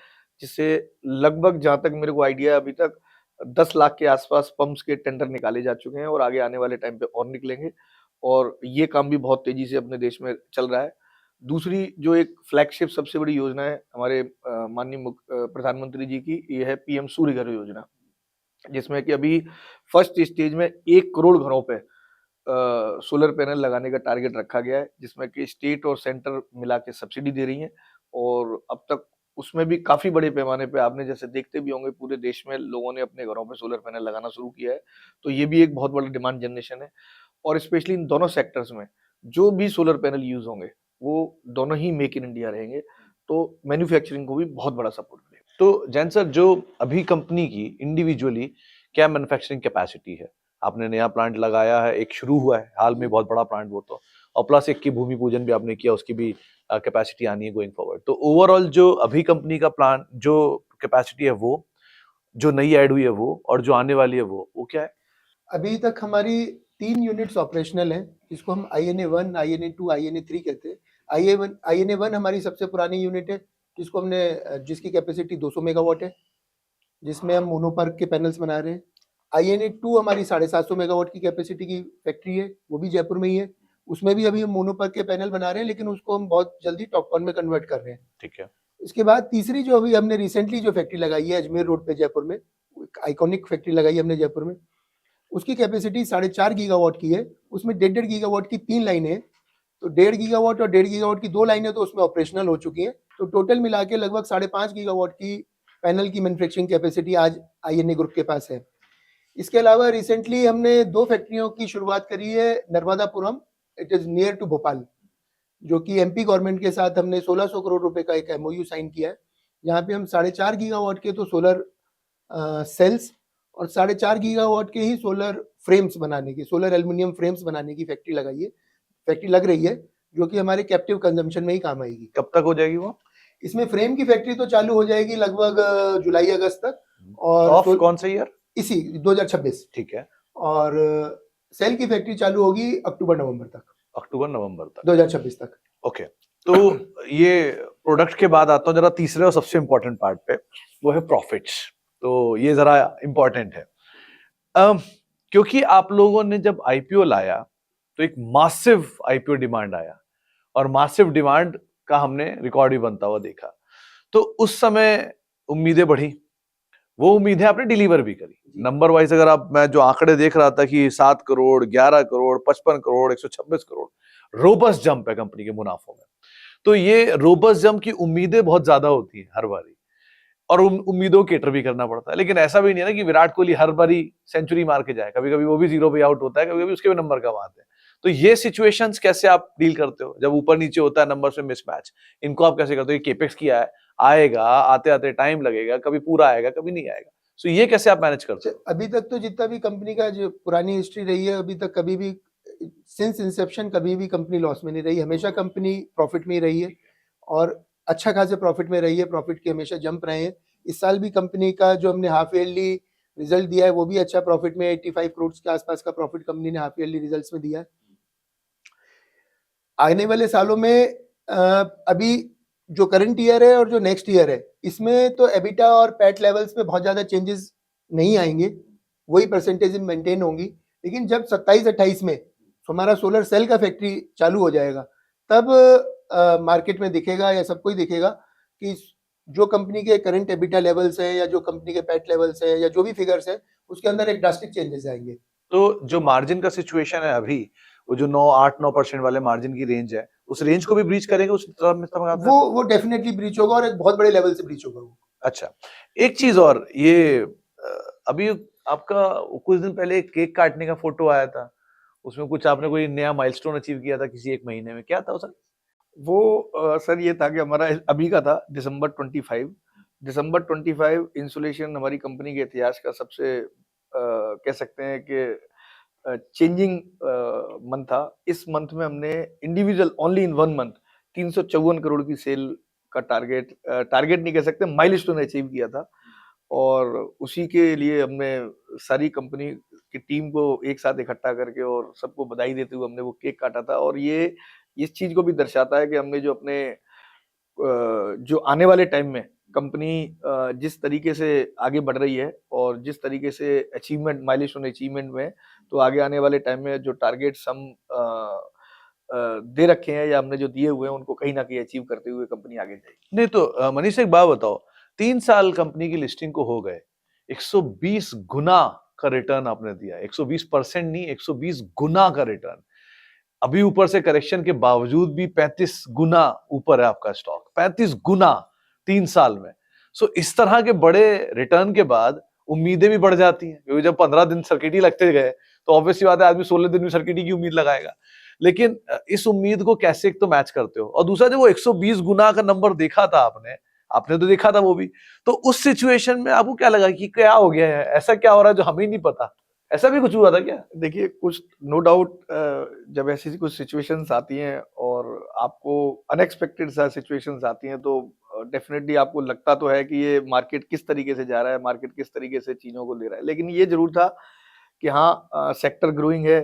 जिससे लगभग, जहाँ तक मेरे को आइडिया है, अभी तक 10 लाख के आसपास पंप्स के टेंडर निकाले जा चुके हैं और आगे आने वाले टाइम पे और निकलेंगे और ये काम भी बहुत तेजी से अपने देश में चल रहा है। दूसरी जो एक फ्लैगशिप सबसे बड़ी योजना है हमारे माननीय प्रधानमंत्री जी की, ये है पीएम सूर्य घर योजना, जिसमें कि अभी फर्स्ट स्टेज में 1 करोड़ घरों पे सोलर पैनल लगाने का टारगेट रखा गया है, जिसमें कि स्टेट और सेंटर मिला के सब्सिडी दे रही हैं और अब तक उसमें भी काफी बड़े पैमाने पे, आपने जैसे देखते भी होंगे, पूरे देश में लोगों ने अपने घरों पे सोलर पैनल लगाना शुरू किया है। तो ये भी एक बहुत बड़ा डिमांड जनरेशन है और स्पेशली इन दोनों सेक्टर्स में जो भी सोलर पैनल यूज होंगे वो दोनों ही मेक इन इंडिया रहेंगे, तो मैन्युफैक्चरिंग को भी बहुत बड़ा सपोर्ट मिलेगा। तो जैन सर, जो अभी कंपनी की इंडिविजुअली क्या मैन्युफैक्चरिंग कैपेसिटी है? आपने नया प्लांट लगाया है, एक शुरू हुआ है हाल में, बहुत बड़ा प्लांट वो तो, और प्लस एक की भूमि पूजन भी आपने किया, उसकी भी कैपेसिटी आनी है गोइंग फॉरवर्ड। तो ओवरऑल जो अभी कंपनी का प्लान, जो कैपेसिटी है वो, जो नई ऐड हुई है वो, और जो आने वाली है वो क्या है? अभी तक हमारी 3 यूनिट्स ऑपरेशनल हैं, जिसको हम INA1, INA2, INA3 कहते हैं। INA1 हमारी सबसे पुरानी यूनिट है, जिसकी कैपेसिटी 200 मेगावाट है, जिसमें हम मोनोपर्क के पैनल्स बना रहे हैं। INA2 हमारी 750 मेगावाट की कैपेसिटी की फैक्ट्री है, वो भी जयपुर में ही है। उसमें भी अभी हम मोनोपर्क के पैनल बना रहे हैं, लेकिन उसको हम बहुत जल्दी टॉपकॉन में कन्वर्ट कर रहे हैं। ठीक है। इसके बाद तीसरी जो अभी हमने रिसेंटली जो फैक्ट्री लगाई है अजमेर रोड पे जयपुर में, आइकॉनिक फैक्ट्री लगाई है हमने जयपुर में, उसकी कैपेसिटी 4.5 गीगावाट की है। उसमें 1.5 गीगावाट की 3 लाइनें हैं, तो 1.5 गीगावाट और 1.5 गीगावाट की 2 लाइनें तो उसमें ऑपरेशनल हो चुकी हैं। तो टोटल मिला के लगभग 5.5 गीगावाट की पैनल की मैन्युफैक्चरिंग कैपेसिटी आज INA ग्रुप के पास है। इसके अलावा रिसेंटली हमने 2 फैक्ट्रियों की शुरुआत करी है Narmadapuram, it is near to Bhopal, जो कि MP गवर्नमेंट के साथ हमने 1600 करोड़ रुपए का एक MOU साइन किया है। यहाँ पे हम 4.5 गीगावाट के तो सोलर सेल्स और 4.5 गीगावाट के ही सोलर फ्रेम्स बनाने की, सोलर एल्युमिनियम फ्रेम्स बनाने की फैक्ट्री लग रही है, जो कि हमारे कैप्टिव कंजम्पशन में ही काम आएगी। कब तक हो जाएगी वो? इसमें फ्रेम की फैक्ट्री तो चालू हो जाएगी लगभग जुलाई अगस्त तक, और ऑफ कौन सा ईयर? इसी 2026। ठीक है। और सेल की फैक्ट्री चालू होगी अक्टूबर-नवंबर तक, अक्टूबर-नवंबर तक, 2026 तक। ओके। तो ये प्रोडक्ट के बाद आता हूँ जरा तीसरे और सबसे इम्पोर्टेंट पार्ट पे, वो है प्रॉफिट्स। तो ये जरा इम्पोर्टेंट है, क्योंकि आप लोगों ने जब IPO लाया तो एक मासिव IPO डिमांड आया और मासिव डिमांड का हमने रिकॉर्ड भी बनता हुआ देखा। तो उस समय उम्मीदें बढ़ी, वो उम्मीदें आपने डिलीवर भी करी। नंबर वाइज अगर मैं जो आंकड़े देख रहा था कि 7 करोड़, 11 करोड़, 55 करोड़, 126 करोड़, रोबस्ट जंप है कंपनी के मुनाफों में। तो ये रोबस्ट जंप की उम्मीदें बहुत ज्यादा होती हैं हर बारी, और उम्मीदों केटर भी करना पड़ता है। लेकिन ऐसा भी नहीं है ना कि विराट कोहली हर बारी सेंचुरी मार के जाए, कभी कभी वो भी 0 पे आउट होता है, कभी कभी उसके भी नंबर कम आते हैं। तो ये सिचुएशंस कैसे आप डील करते हो जब ऊपर नीचे होता है नंबर्स में मिसमैच? इनको आप कैसे करते हो? ये केपेक्स किया है, आएगा, आते आते टाइम लगेगा, कभी पूरा आएगा, कभी नहीं आएगा। सो ये कैसे आप मैनेज करते हो? अभी तक तो जितना भी कंपनी का जो पुरानी हिस्ट्री रही है, अभी तक कभी भी सिंस इंसेप्शन कभी भी कंपनी लॉस में नहीं रही, हमेशा कंपनी प्रॉफिट में ही रही है और अच्छा खासे प्रॉफिट में रही है। प्रॉफिट के हमेशा जंप रहे हैं। इस साल भी कंपनी का जो हमने हाफ ईयरली रिजल्ट दिया है वो भी अच्छा प्रॉफिट में, 85 करोड़ के आसपास का प्रॉफिट कंपनी ने हाफ ईयरली रिजल्ट्स में दिया है। आने वाले सालों में अभी जो करंट ईयर है और जो नेक्स्ट ईयर है, इसमें तो एबिटा और पैट लेवल्स में बहुत ज्यादा चेंजेस नहीं आएंगे, वही परसेंटेज मेंटेन होंगी। लेकिन जब 27-28 में हमारा सोलर सेल का फैक्ट्री चालू हो जाएगा, तब मार्केट में दिखेगा या सबको ही दिखेगा कि जो कंपनी के करंट एबिटा लेवल्स है या जो कंपनी के पैट लेवल्स है या जो भी फिगर्स है, उसके अंदर एक ड्रास्टिक चेंजेस आएंगे। तो जो मार्जिन का सिचुएशन है अभी, वो जो 8-9% वाले मार्जिन की रेंज है, उस रेंज को भी ब्रीच करेंगे उस तरह में वो डेफिनेटली ब्रीच होगा और एक बहुत बड़े लेवल से ब्रीच होगा वो। अच्छा, एक चीज और, ये अभी आपका कुछ दिन पहले एक केक काटने का फोटो आया था, उसमें कुछ आपने कोई नया माइलस्टोन अचीव किया था किसी एक महीने में, क्या था सर? वो सर ये था कि हमारा अभी का था दिसंबर 25 इंसुलेशन हमारी कंपनी के इतिहास का सबसे कह सकते हैं कि चेंजिंग मंथ था। इस मंथ में हमने individual only in 1 month 354 crore की सेल का टारगेट नहीं कह सकते, माइलस्टोन अचीव किया था। और उसी के लिए हमने सारी कंपनी की टीम को एक साथ इकट्ठा करके और सबको बधाई देते हुए हमने वो केक काटा था। और ये इस चीज को भी दर्शाता है कि हमने जो अपने जो आने वाले टाइम में कंपनी जिस तरीके से आगे बढ़ रही है और जिस तरीके से अचीवमेंट माइलस्टोन अचीवमेंट में, तो आगे आने वाले टाइम में जो टारगेट्स हम दे रखे हैं या हमने जो दिए हुए हैं, उनको कहीं ना कहीं अचीव करते हुए कंपनी आगे जाएगी। नहीं तो मनीष एक बात बताओ, 3 साल कंपनी की लिस्टिंग को हो गए, 120 गुना का रिटर्न आपने दिया, 120% नहीं, 120 गुना का रिटर्न। अभी ऊपर से करेक्शन के बावजूद भी 35 गुना ऊपर है आपका स्टॉक, 35 गुना 3 साल में। सो इस तरह के बड़े रिटर्न के बाद उम्मीदें भी बढ़ जाती हैं, क्योंकि जब 15 दिन सर्किट ही लगते गए तो ऑब्वियसली बात है आदमी 16 दिन में सर्किट ही की उम्मीद लगाएगा। लेकिन इस उम्मीद को कैसे एक तो मैच करते हो, और दूसरा जब वो 120 गुना का नंबर देखा था आपने तो देखा था वो भी, तो उस सिचुएशन में आपको क्या लगा कि क्या हो गया है, ऐसा क्या हो रहा है जो हमें नहीं पता? ऐसा भी कुछ हुआ था क्या? देखिए, कुछ नो डाउट जब ऐसी कुछ सिचुएशंस आती हैं और आपको अनएक्सपेक्टेड सा सिचुएशंस आती हैं, तो डेफिनेटली आपको लगता तो है कि ये मार्केट किस तरीके से जा रहा है, मार्केट किस तरीके से चीज़ों को ले रहा है। लेकिन ये ज़रूर था कि हाँ, सेक्टर ग्रोइंग है,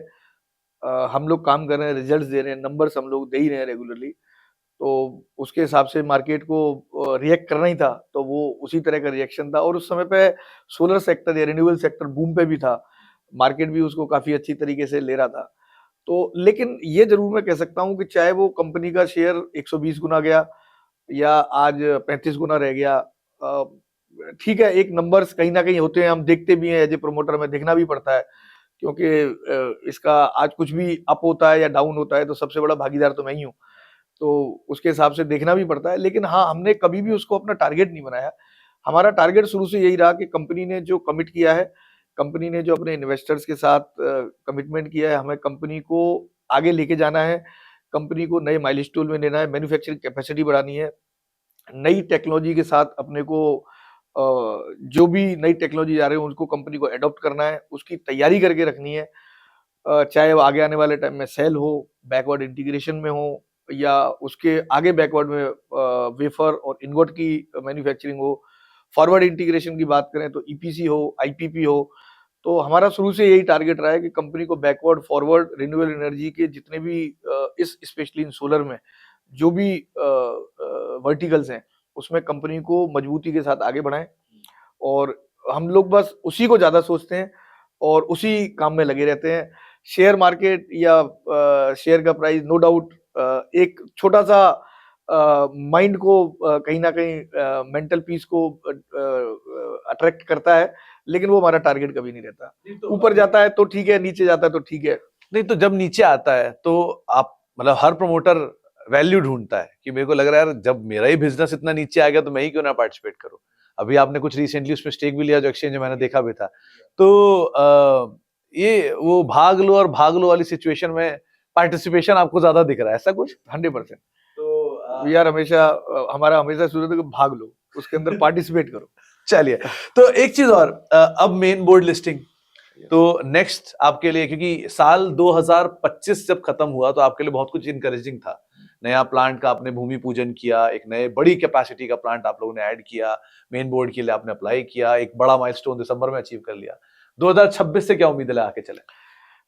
हम लोग काम कर रहे हैं, रिजल्ट्स दे रहे हैं, नंबर्स हम लोग दे ही रहे हैं रेगुलरली, तो उसके हिसाब से मार्केट को रिएक्ट करना ही था, तो वो उसी तरह का रिएक्शन था। और उस समय पे सोलर सेक्टर या रिन्यूएबल सेक्टर बूम पे भी था, मार्केट भी उसको काफ़ी अच्छी तरीके से ले रहा था। तो लेकिन ये ज़रूर मैं कह सकता हूँ कि चाहे वो कंपनी का शेयर 120 गुना गया या आज 35 गुना रह गया, ठीक है, एक नंबर्स कहीं न कहीं होते हैं, हम देखते भी हैं, एज़ ए प्रमोटर हमें देखना भी पड़ता है, क्योंकि इसका आज कुछ भी अप होता है या डाउन होता है, तो सबसे बड़ा भागीदार तो मैं ही हूँ। तो उसके हिसाब से देखना भी पड़ता है। लेकिन हाँ, हमने कभी भी उसको अपना टारगेट नहीं बनाया। हमारा टारगेट शुरू से यही रहा कि कंपनी ने जो कमिट किया है, कंपनी ने जो अपने इन्वेस्टर्स के साथ कमिटमेंट किया है, हमें कंपनी को आगे लेके जाना है, कंपनी को नए माइलस्टोन में लेना है, मैन्युफैक्चरिंग कैपेसिटी बढ़ानी है, नई टेक्नोलॉजी के साथ अपने को जो भी नई टेक्नोलॉजी आ रही है, उसको कंपनी को एडॉप्ट करना है, उसकी तैयारी करके रखनी है। चाहे वो आगे आने वाले टाइम में सेल हो, बैकवर्ड इंटीग्रेशन में हो, या उसके आगे बैकवर्ड में वेफर और इनगोट की मैन्युफैक्चरिंग हो, फॉरवर्ड इंटीग्रेशन की बात करें तो ईपीसी हो, आईपीपी हो। तो हमारा शुरू से यही टारगेट रहा है कि कंपनी को बैकवर्ड, फॉरवर्ड, रिन्यूएबल एनर्जी के जितने भी इस स्पेशली इन सोलर में जो भी वर्टिकल्स हैं, उसमें कंपनी को मजबूती के साथ आगे बढ़ाएं। और हम लोग बस उसी को ज़्यादा सोचते हैं और उसी काम में लगे रहते हैं। शेयर मार्केट या शेयर का प्राइस नो डाउट एक छोटा-सा माइंड को कहीं न कहीं मेंटल पीस को अट्रैक्ट करता है, लेकिन वो हमारा टारगेट कभी नहीं रहता। ऊपर जाता है तो ठीक है, नीचे जाता है तो ठीक है। नहीं तो जब नीचे आता है तो आप मतलब हर प्रमोटर वैल्यू ढूंढता है कि मेरे को लग रहा है यार जब मेरा ही बिजनेस इतना नीचे आ गया तो मैं ही क्यों ना पार्टिसिपेट करूं। अभी आपने कुछ रिसेंटली उसमें स्टेक भी लिया जो एक्सचेंज में मैंने देखा भी था। तो ये वो भाग लो और भाग लो वाली सिचुएशन में पार्टिसिपेशन आपको ज्यादा दिख रहा है, ऐसा कुछ? 100%। तो यार हमेशा हमारा हमेशा शुरू से भाग लो, उसके अंदर पार्टिसिपेट करो। चलिए, तो एक चीज और, अब मेन बोर्ड लिस्टिंग तो नेक्स्ट आपके लिए, क्योंकि साल 2025 जब खत्म हुआ तो आपके लिए बहुत कुछ इनकरेजिंग था। नया प्लांट का आपने भूमि पूजन किया, एक नए बड़ी कैपेसिटी का प्लांट आप लोगों ने ऐड किया, मेन बोर्ड के लिए आपने अप्लाई किया, एक बड़ा माइलस्टोन दिसंबर में अचीव कर लिया। 2026 से क्या उम्मीद है आके चले?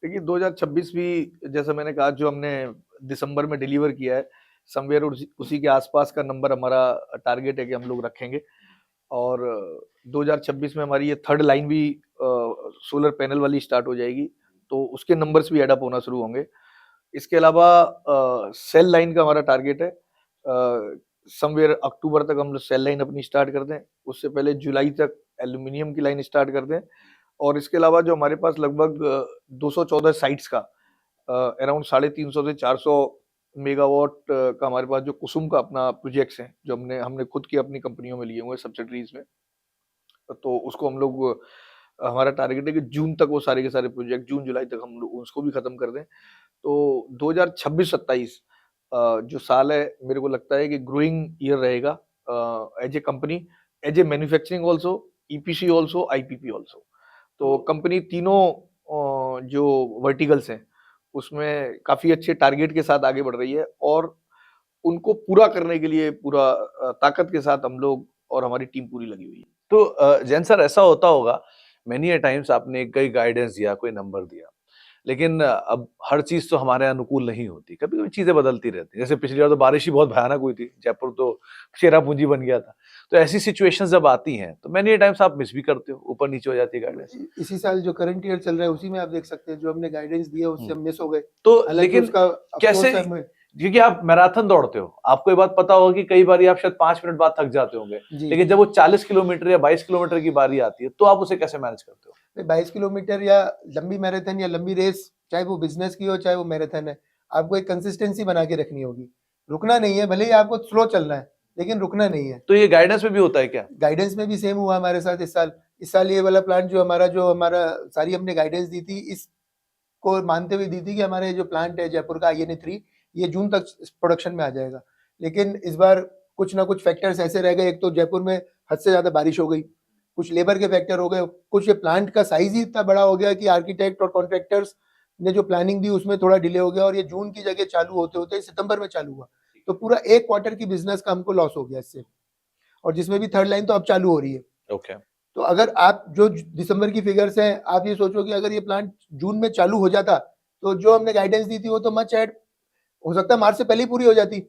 देखिए 2026 भी जैसा मैंने कहा, जो हमने दिसंबर में डिलीवर किया है, समवेयर उसी के आसपास का नंबर हमारा टारगेट है कि हम लोग रखेंगे। और 2026 में हमारी ये थर्ड लाइन भी सोलर पैनल वाली स्टार्ट हो जाएगी, तो उसके नंबर्स भी एडअप होना शुरू होंगे। इसके अलावा सेल लाइन का हमारा टारगेट है, समवेयर अक्टूबर तक हम लोग सेल लाइन अपनी स्टार्ट कर दें, उससे पहले जुलाई तक एल्यूमिनियम की लाइन स्टार्ट कर दें। और इसके अलावा जो हमारे पास लगभग 214 साइट्स का अराउंड 350 से 400 मेगावाट का हमारे पास जो कुसुम का अपना प्रोजेक्ट्स हैं, जो हमने खुद की अपनी कंपनियों में लिए हुए सब्सिडरीज में, तो उसको हम लोग हमारा टारगेट है कि जून तक वो सारे के सारे प्रोजेक्ट, जून जुलाई तक हम लोग उसको भी खत्म कर दें। तो 2026-27 जो साल है, मेरे को लगता है कि ग्रोइंग ईयर रहेगा as a company, as a manufacturing also, EPC also, IPP also. तो कंपनी तीनों जो वर्टिकल्स हैं उसमें काफी अच्छे टारगेट के साथ आगे बढ़ रही है, और उनको पूरा करने के लिए पूरा ताकत के साथ हम लोग और हमारी टीम पूरी लगी हुई है। तो जैन सर, ऐसा होता होगा मेनी ए टाइम्स आपने कई गाइडेंस दिया, कोई नंबर दिया, लेकिन अब हर चीज तो हमारे अनुकूल नहीं होती, कभी कभी चीजें बदलती रहती हैं। जैसे पिछली बार तो बारिश ही बहुत भयानक हुई थी, जयपुर तो चेरापूंजी बन गया था। तो ऐसी सिचुएशंस जब आती हैं तो मेनी ए टाइम्स आप मिस भी करते हो, ऊपर नीचे हो जाती है गाइडेंस। इसी साल जो करंट ईयर चल रहा है उसी में आप देख सकते हैं, जो हमने गाइडेंस दिया उससे हम मिस हो गए। तो हालांकि लेकिन उसका अफसोस कैसे, है हमें। क्योंकि आप मैराथन दौड़ते हो, आपको ये बात पता होगा कि कई बार आप शायद 5 मिनट बाद थक जाते होंगे, जी लेकिन जब वो 40 किलोमीटर या 22 किलोमीटर की बारी आती है तो आप उसे कैसे मैनेज करते हो? 22 किलोमीटर या लंबी मैराथन या लंबी रेस, चाहे वो बिजनेस की हो चाहे वो मैराथन है, आपको एक कंसिस्टेंसी बना के रखनी होगी। रुकना नहीं है, भले ही आपको स्लो चलना है लेकिन रुकना नहीं है। तो ये गाइडेंस में भी होता है क्या? गाइडेंस में भी सेम हुआ हमारे साथ इस साल ये वाला प्लांट जो हमारा सारी हमने गाइडेंस दी थी, इसको मानते हुए दी थी कि हमारे जो प्लांट है जयपुर का INA 3, ये जून तक प्रोडक्शन में आ जाएगा। लेकिन इस बार कुछ ना कुछ फैक्टर्स ऐसे रह गए, एक तो जयपुर में हद से ज्यादा बारिश हो गई, कुछ लेबर के फैक्टर हो गए, कुछ ये प्लांट का साइज ही इतना बड़ा हो गया कि आर्किटेक्ट और कॉन्ट्रैक्टर्स ने जो प्लानिंग दी उसमें थोड़ा डिले हो गया, और ये जून की जगह चालू होते होते सितंबर में चालू हुआ। तो पूरा एक क्वार्टर की बिजनेस का हमको लॉस हो गया इससे, और जिसमें भी थर्ड लाइन तो अब चालू हो रही है। ओके। तो अगर आप जो दिसंबर की फिगर्स हैं, आप ये सोचो कि अगर ये प्लांट जून में चालू हो जाता तो जो हमने गाइडेंस दी थी वो तो मच एड हो सकता है मार्च से पहले ही पूरी हो जाती।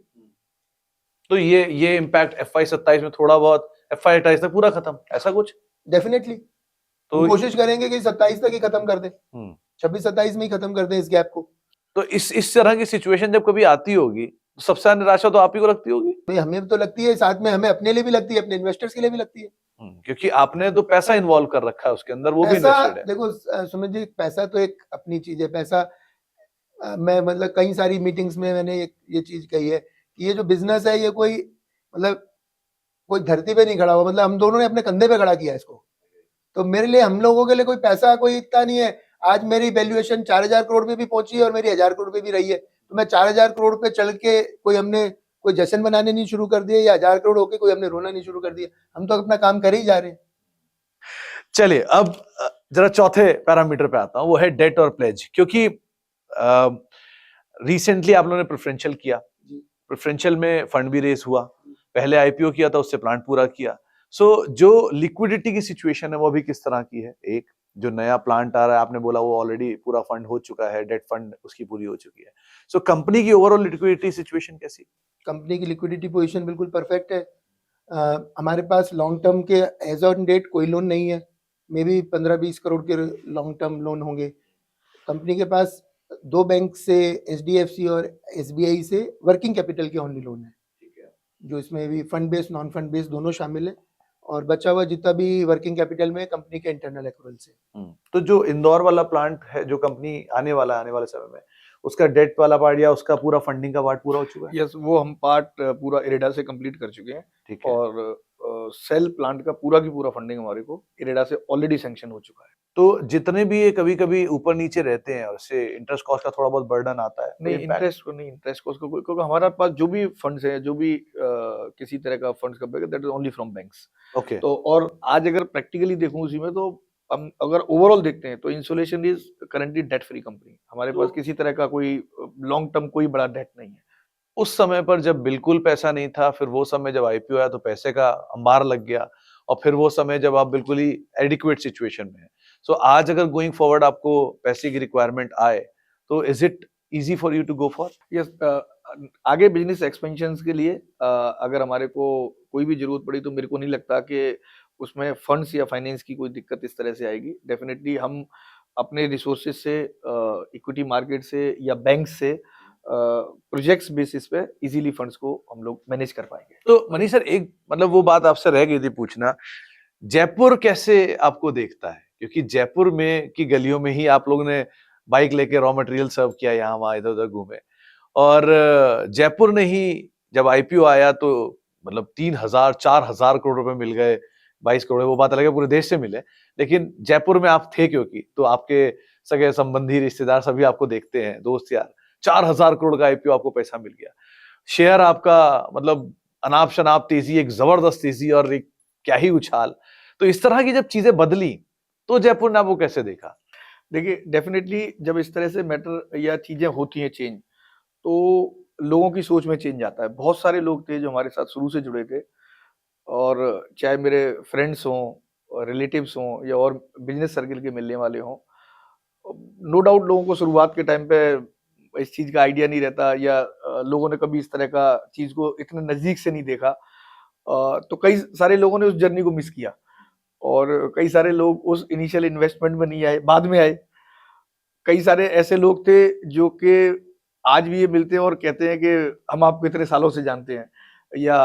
तो ये इम्पैक्ट FY 27 में थोड़ा बहुत, FY 28 तक पूरा खत्म, ऐसा कुछ? डेफिनेटली तो हम कोशिश करेंगे कि 27 तक ही खत्म कर दें, हम्म, 26-27 में ही खत्म कर दें इस गैप को। तो इस तरह की सिचुएशन जब कभी आती होगी तो सबसे ज्यादा निराशा तो आप ही को लगती होगी। भाई हमें तो लगती है, साथ में हमें अपने लिए भी लगती है, अपने इन्वेस्टर्स के लिए भी लगती है। क्योंकि आपने तो पैसा इन्वॉल्व कर रखा है उसके अंदर, वो भी पैसा इन्वेस्टेड है। देखो सुमित जी, पैसा तो एक अपनी चीज है। पैसा मैं मतलब कई सारी मीटिंग्स में मैंने ये चीज कही है कि ये जो बिजनेस है ये कोई मतलब कोई धरती पे नहीं खड़ा हुआ, मतलब हम दोनों ने अपने कंधे पे खड़ा किया इसको। तो मेरे लिए, हम लोगों के लिए कोई पैसा कोई इतना नहीं है। आज मेरी वैल्यूएशन 4000 करोड़ पे भी पहुंची है और मेरी 1000 करोड़ पे भी रही है, तो मैं 4000 करोड़ पे चल के हमने कोई जश्न मनाने नहीं शुरू कर दिए, या 1000 करोड़ होके कोई हमने रोना नहीं शुरू कर दिया। हम तो अपना काम कर ही जा रहे हैं। चलिए अब जरा चौथे पैरामीटर पे आता हूं, वो है डेट और प्लेज। क्योंकि रिसेंटली आप लोगों ने प्रेफरेंशियल किया, प्रेफरेंशियल में फंड भी रेस हुआ, पहले IPO किया था, उससे प्लांट पूरा किया। सो जो लिक्विडिटी की सिचुएशन है वो अभी किस तरह की है? एक जो नया प्लांट आ रहा है, आपने बोला वो ऑलरेडी पूरा फंड हो चुका है, डेट फंड उसकी पूरी हो चुकी है। सो कंपनी की ओवरऑल लिक्विडिटी सिचुएशन कैसी? कंपनी की लिक्विडिटी पोजीशन बिल्कुल परफेक्ट है। हमारे पास लॉन्ग टर्म के एज ऑन डेट कोई लोन नहीं है, मे बी 15-20 करोड़ के लॉन्ग टर्म लोन होंगे। कंपनी के पास 2 बैंक से, HDFC और SBI से वर्किंग कैपिटल के ओनली लोन है, जो इसमें भी fund based non fund based दोनों शामिल है, और बचा हुआ जितना भी वर्किंग कैपिटल में कंपनी के इंटरनल एक्रूवल से। तो जो इंदौर वाला प्लांट है, जो कंपनी आने वाले समय में, उसका डेट वाला पार्ट या उसका पूरा फंडिंग का पार्ट पूरा हो चुका है? यस, वो हम पार्ट पूरा इरेडा से कंप्लीट कर चुके हैं। ठीक है। और सेल प्लांट का पूरा की पूरा फंडिंग हमारे को इरेडा से ऑलरेडी सैंक्शन हो चुका है। तो जितने भी ये कभी-कभी ऊपर नीचे रहते हैं और उससे इंटरेस्ट कॉस्ट का थोड़ा बहुत बर्डन आता है, नहीं, इंटरेस्ट कॉस्ट को क्योंकि हमारे पास जो भी फंड्स है, जो भी किसी तरह का फंड्स का that is only from banks. Okay. तो और आज अगर प्रैक्टिकली देखूं उसी में, तो हम अगर ओवरऑल देखते हैं तो Insolation is currently debt free company. हमारे पास किसी तरह का कोई लॉन्ग टर्म कोई बड़ा डेट नहीं है। उस समय पर जब बिल्कुल पैसा नहीं था, फिर वो समय जब IPO आया तो पैसे का अंबार लग गया, और फिर वो समय जब आप बिल्कुल ही एडिक्वेट सिचुएशन में है। सो आज अगर गोइंग फॉरवर्ड आपको पैसे की रिक्वायरमेंट आए तो is it easy for you to go for? Yes, आगे बिजनेस एक्सपेंशन के लिए अगर हमारे को कोई भी जरूरत पड़ी तो मेरे को नहीं लगता कि उसमें फंड्स या फाइनेंस की कोई दिक्कत इस तरह से आएगी। डेफिनेटली हम अपने रिसोर्सेज से, इक्विटी मार्केट से या बैंक से प्रोजेक्ट्स बेसिस पे इजीली फंड्स को हम लोग मैनेज कर पाएंगे। तो मनीष सर, एक मतलब वो बात आपसे रह गई थी पूछना, जयपुर कैसे आपको देखता है? क्योंकि जयपुर में की गलियों में ही आप लोगों ने बाइक लेके रॉ मटेरियल सर्व किया, यहाँ वहां इधर उधर घूमे, और जयपुर ने ही जब आईपीओ आया तो मतलब 3,000 4,000 करोड़ रुपए मिल गए, 22 करोड़, वो बात अलग है पूरे देश से मिले, लेकिन जयपुर में आप थे क्योंकि तो आपके सगे संबंधी रिश्तेदार सभी आपको देखते हैं, दोस्त यार, 4,000 करोड़ का आईपीओ आपको पैसा मिल गया, शेयर आपका मतलब अनाप शनाप तेजी, एक जबरदस्त तेजी और एक क्या ही उछाल। तो इस तरह की जब चीजें बदली तो जयपुर ने आपको कैसे देखा? देखिए, डेफिनेटली जब इस तरह से मैटर या चीजें होती हैं चेंज, तो लोगों की सोच में चेंज आता है। बहुत सारे लोग थे जो हमारे साथ शुरू से जुड़े थे, और चाहे मेरे फ्रेंड्स हों, रिलेटिव्स हों या और बिजनेस सर्किल के मिलने वाले हों, नो डाउट लोगों को शुरुआत के टाइम पे इस चीज़ का आइडिया नहीं रहता, या लोगों ने कभी इस तरह का चीज़ को इतने नज़दीक से नहीं देखा। तो कई सारे लोगों ने उस जर्नी को मिस किया, और कई सारे लोग उस इनिशियल इन्वेस्टमेंट में नहीं आए, बाद में आए। कई सारे ऐसे लोग थे जो कि आज भी ये मिलते हैं और कहते हैं कि हम आपको इतने सालों से जानते हैं, या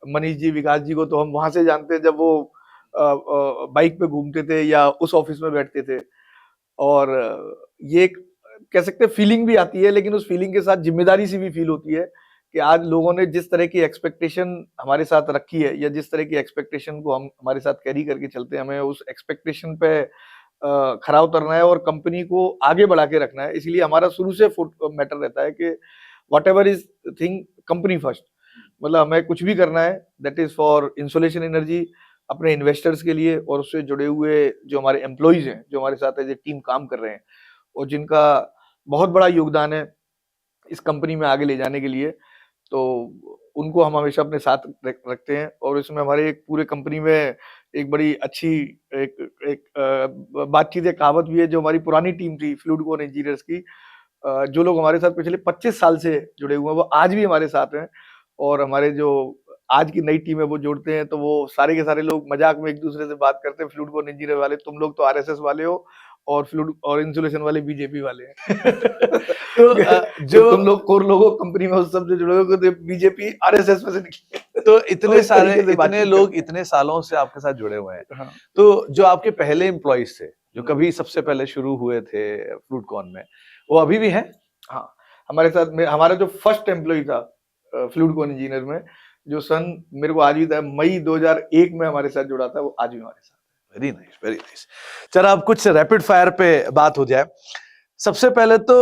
मनीष जी, विकास जी को तो हम वहां से जानते हैं जब वो बाइक पे घूमते थे या उस ऑफिस में बैठते थे। और ये एक कह सकते हैं फीलिंग भी आती है, लेकिन उस फीलिंग के साथ जिम्मेदारी सी भी फील होती है कि आज लोगों ने जिस तरह की एक्सपेक्टेशन हमारे साथ रखी है, या जिस तरह की एक्सपेक्टेशन को हम हमारे साथ कैरी करके चलते हैं, हमें उस एक्सपेक्टेशन पे खरा उतरना है और कंपनी को आगे बढ़ा के रखना है। इसलिए हमारा शुरू से मैटर रहता है कि whatever is thing, company first. मतलब हमें कुछ भी करना है, that is for Insolation Energy, अपने इन्वेस्टर्स के लिए, और उससे जुड़े हुए जो हमारे एम्प्लॉइज हैं, जो हमारे साथ एज ए टीम काम कर रहे हैं, और जिनका बहुत बड़ा योगदान है इस कंपनी में आगे ले जाने के लिए। तो उनको हम हमेशा अपने साथ रखते हैं, और इसमें हमारे एक पूरे कंपनी में एक बड़ी अच्छी बातचीत, एक कहावत भी है, जो हमारी पुरानी टीम थी फ्लूइडकॉन इंजीनियर्स की, जो लोग हमारे साथ पिछले 25 साल से जुड़े हुए हैं, वो आज भी हमारे साथ हैं। और हमारे जो आज की नई टीम है वो जोड़ते हैं, तो वो सारे के सारे लोग मजाक में एक दूसरे से बात करते हैं, फ्लूइडकॉन इंजीनियर वाले तुम लोग तो आरएसएस वाले हो, और फ्लूइड और इंसुलेशन वाले बीजेपी वाले हैं। तो जो तुम लोग कोर लोगों कंपनी में उस सबसे जुड़े हो, तो बीजेपी आरएसएस में से निकले। तो इतने इस सारे तरीके से इतने बातचीत लोग करते हैं। इतने सालों से आपके साथ जुड़े हुए हैं, हाँ। तो जो आपके पहले एम्प्लॉइज थे, जो कभी सबसे पहले शुरू हुए थे फ्लूइडकॉन में, वो अभी भी हैं? हाँ, हमारे साथ में हमारा जो फर्स्ट एम्प्लॉय था फ्लूइडकॉन इंजीनियर में, जो सन मेरे को आज भी था, मई 2001 में हमारे साथ जुड़ा था, वो आज भी हमारे साथ है। Very nice, very nice. चलो अब कुछ रैपिड फायर पे बात हो जाए। सबसे पहले तो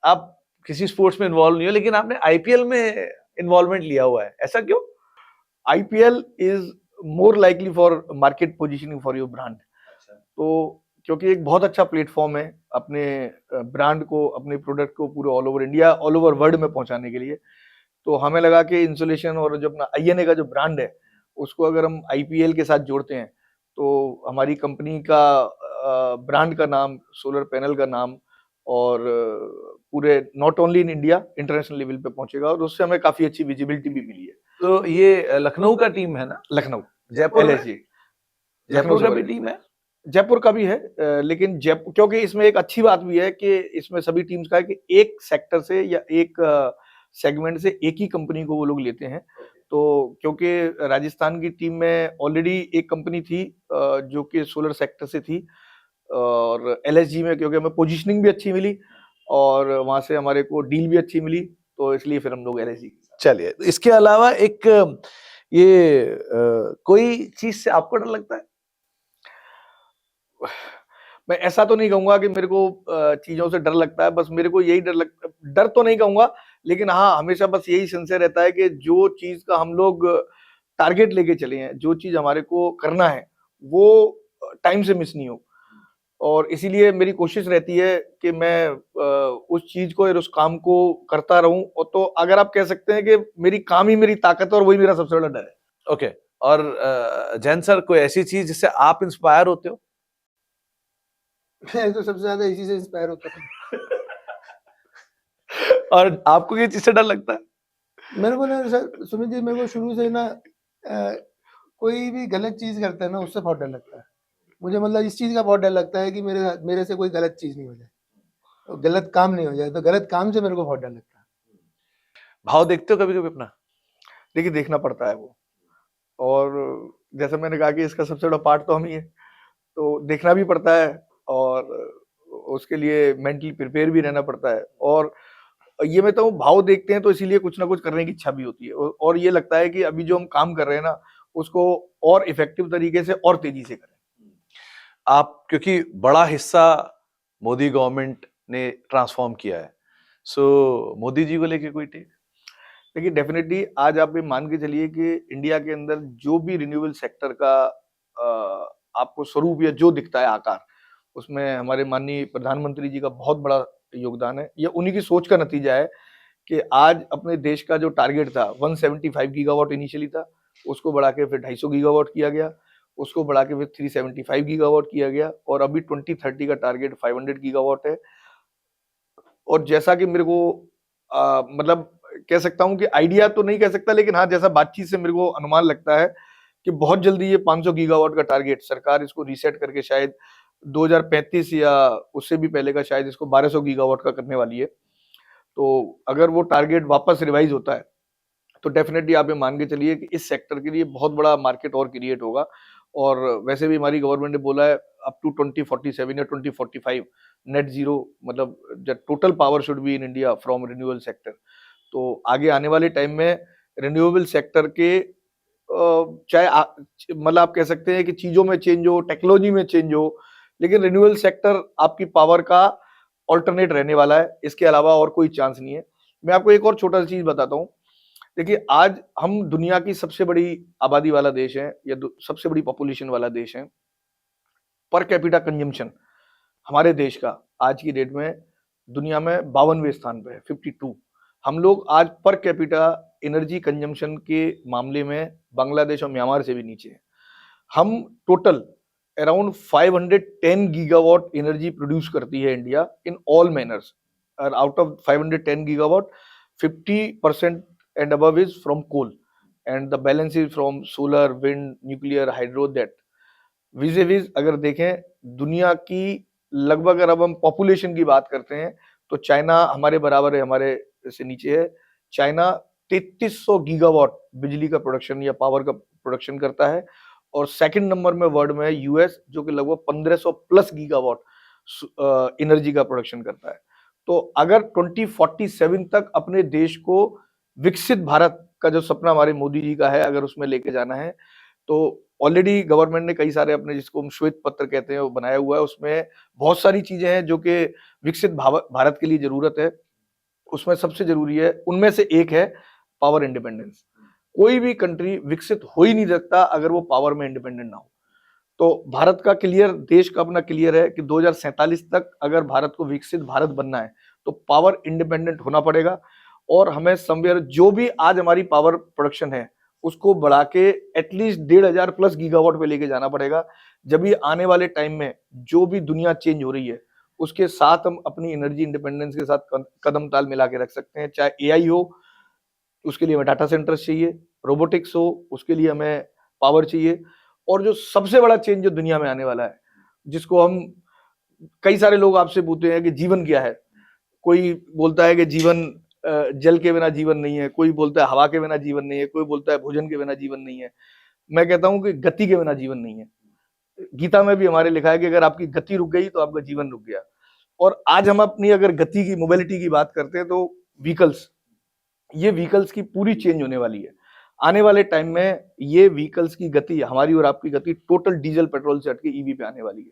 आप किसी स्पोर्ट्स में इन्वॉल्व नहीं हो, लेकिन आपने आईपीएल में इन्वॉल्वमेंट लिया हुआ है, ऐसा क्यों? IPL is more likely for market positioning for your brand. तो क्योंकि एक बहुत अच्छा प्लेटफॉर्म है अपने ब्रांड को, अपने प्रोडक्ट को पूरे all over India, all over world में पहुंचाने के लिए। तो हमें लगा कि इंसुलेशन और जो अपना आईएनए का जो ब्रांड है, उसको अगर हम आईपीएल के साथ जोड़ते हैं, तो हमारी कंपनी का ब्रांड का नाम, सोलर पैनल का नाम, और पूरे not only in India, international level पे पहुंचेगा, और उससे हमें काफी अच्छी विजिबिलिटी भी मिली है। तो ये लखनऊ का टीम है ना? लखनऊ, जयपुर में? LSG, जयपुर का भी से टीम है? जयपुर का भी है, लेकिन जयपुर, क्योंकि इसमें एक अच्छी बात भी है कि इसमें सभी टीम्स का है कि एक सेक्टर से या एक सेगमेंट से एक ही कंपनी को वो लोग लेते हैं। तो क्योंकि राजस्थान की टीम में ऑलरेडी एक कंपनी थी जो कि सोलर सेक्टर से थी, और LSG में क्योंकि हमें पोजीशनिंग भी अच्छी मिली और वहां से हमारे को डील भी अच्छी मिली, तो इसलिए फिर हम लोग LSG। चलिए, इसके अलावा एक ये कोई चीज से आपको डर लगता है? मैं ऐसा तो नहीं कहूंगा कि मेरे को चीजों से डर लगता है, बस मेरे को यही डर तो नहीं कहूंगा, लेकिन हाँ, हमेशा बस यही संशय रहता है कि जो चीज का हम लोग टारगेट लेके चले हैं, जो चीज हमारे को करना है, वो टाइम से मिस नहीं हो। और इसीलिए मेरी कोशिश रहती है कि मैं उस चीज को और उस काम को करता रहूं। और तो अगर आप कह सकते हैं कि मेरी काम ही मेरी ताकत है, और वही मेरा सबसे बड़ा डर है। ओके। और जैन सर, कोई ऐसी चीज जिससे आप इंस्पायर होते हो? मैं तो सबसे ज्यादा इसी से इंस्पायर होता था। और आपको किस चीज से डर लगता है? मेरे को ना सर, सुमित जी, मेरे को शुरू से ना कोई भी गलत चीज करता है ना, उससे बहुत डर लगता है। मुझे मतलब इस चीज़ का बहुत डर लगता है कि मेरे से कोई गलत चीज़ नहीं हो जाए, तो गलत काम नहीं हो जाए, तो गलत काम से मेरे को बहुत डर लगता है। भाव देखते हो कभी-कभी अपना? देखिए, देखना पड़ता है वो, और जैसे मैंने कहा कि इसका सबसे बड़ा पार्ट तो हम ही हैं, तो देखना भी पड़ता है और उसके लिए मेंटली प्रिपेयर भी रहना पड़ता है। और ये मैं कहूँ, भाव देखते हैं तो इसीलिए कुछ ना कुछ करने की इच्छा भी होती है, और ये लगता है कि अभी जो हम काम कर रहे हैं ना, उसको और इफेक्टिव तरीके से और तेजी से करें। आप क्योंकि बड़ा हिस्सा मोदी गवर्नमेंट ने ट्रांसफॉर्म किया है, सो मोदी जी को लेके कोई टेक? देखिए, डेफिनेटली आज आप ये मान के चलिए कि इंडिया के अंदर जो भी रिन्यूएबल सेक्टर का आपको स्वरूप या जो दिखता है आकार, उसमें हमारे माननीय प्रधानमंत्री जी का बहुत बड़ा योगदान है। ये उन्हीं की सोच का नतीजा है कि आज अपने देश का जो टारगेट था 175 गीगावाट इनिशियली था, उसको बढ़ा के फिर 250 गीगावाट किया गया, उसको बढ़ा के फिर 375 गीगावाट किया गया, और अभी 2030 का टारगेट 500 गीगावाट है। और जैसा कि मेरे को मतलब कह सकता हूँ कि आइडिया तो नहीं कह सकता, लेकिन हाँ, जैसा बातचीत से मेरे को अनुमान लगता है कि बहुत जल्दी ये 500 गीगावाट का टारगेट सरकार इसको रीसेट करके शायद 2035 या उससे भी पहले का शायद इसको 1200 गीगावाट का करने वाली है। तो अगर वो टारगेट वापस रिवाइज होता है, तो डेफिनेटली आप ये मान के चलिए कि इस सेक्टर के लिए बहुत बड़ा मार्केट और क्रिएट होगा। और वैसे भी हमारी गवर्नमेंट ने बोला है अप टू 2047 या 2045 नेट जीरो, मतलब the total power should be in India from renewable sector. तो आगे आने वाले टाइम में रिन्यूएबल सेक्टर के चाहे मतलब आप कह सकते हैं कि चीजों में चेंज हो, टेक्नोलॉजी में चेंज हो, लेकिन रिन्यूएबल सेक्टर आपकी पावर का ऑल्टरनेट रहने वाला है, इसके अलावा और कोई चांस नहीं है। मैं आपको एक और छोटा सा चीज बताता हूँ। देखिए, आज हम दुनिया की सबसे बड़ी आबादी वाला देश है, या सबसे बड़ी पॉपुलेशन वाला देश है। पर कैपिटा कंजम्पशन हमारे देश का आज की डेट में दुनिया में 52वें स्थान पे है, 52। हम लोग आज पर कैपिटा एनर्जी कंजम्पशन के मामले में बांग्लादेश और म्यांमार से भी नीचे हैं। हम total around 510 gigawatt energy produce करती है इंडिया इन ऑल मैनर्स, और out of 510 gigawatt 50% and above is from coal, and the balance is from solar, wind, nuclear, hydro, that vis अगर देखें दुनिया की लगभग, अगर अब हम पॉपुलेशन की बात करते हैं तो चाइना हमारे बराबर है, हमारे से नीचे है। चाइना 3300 गीगावाट बिजली का प्रोडक्शन या पावर का प्रोडक्शन करता है, और सेकंड नंबर में वर्ल्ड में है यूएस, जो कि लगभग 1500 प्लस गीगावाट एनर्जी का प्रोडक्शन करता है। तो अगर 2047 तक अपने देश को विकसित भारत का जो सपना हमारे मोदी जी का है, अगर उसमें लेके जाना है, तो ऑलरेडी गवर्नमेंट ने कई सारे अपने, जिसको हम श्वेत पत्र कहते हैं, वो बनाया हुआ है। उसमें बहुत सारी चीजें हैं जो कि विकसित भारत के लिए जरूरत है। उसमें सबसे जरूरी है, उनमें से एक है पावर इंडिपेंडेंस। कोई भी कंट्री विकसित हो ही नहीं सकता अगर वो पावर में इंडिपेंडेंट ना हो। तो भारत का क्लियर, देश का अपना क्लियर है कि 2047 तक अगर भारत को विकसित भारत बनना है तो पावर इंडिपेंडेंट होना पड़ेगा, और हमें समवेयर जो भी आज हमारी पावर प्रोडक्शन है उसको बढ़ा के एटलीस्ट 1500 प्लस गीगावाट पे लेके जाना पड़ेगा। जब ये आने वाले टाइम में जो भी दुनिया चेंज हो रही है उसके साथ हम अपनी एनर्जी इंडिपेंडेंस के साथ कदम ताल मिला के रख सकते हैं। चाहे एआई हो, उसके लिए हमें डाटा सेंटर्स चाहिए, रोबोटिक्स हो, उसके लिए हमें पावर चाहिए, और जो सबसे बड़ा चेंज जो दुनिया में आने वाला है, जिसको हम, कई सारे लोग आपसे पूछते हैं कि जीवन क्या है। कोई बोलता है कि जीवन जल के बिना जीवन नहीं है, कोई बोलता है हवा के बिना जीवन नहीं है, कोई बोलता है भोजन के बिना जीवन नहीं है। मैं कहता हूं कि गति के बिना जीवन नहीं है। गीता में भी हमारे लिखा है कि अगर आपकी गति रुक गई तो आपका जीवन रुक गया। और आज हम अपनी अगर गति की, मोबिलिटी की बात करते हैं, तो व्हीकल्स, ये व्हीकल्स की पूरी चेंज होने वाली है। आने वाले टाइम में ये व्हीकल्स की गति, हमारी और आपकी गति टोटल डीजल पेट्रोल से हटके ईवी पे आने वाली है।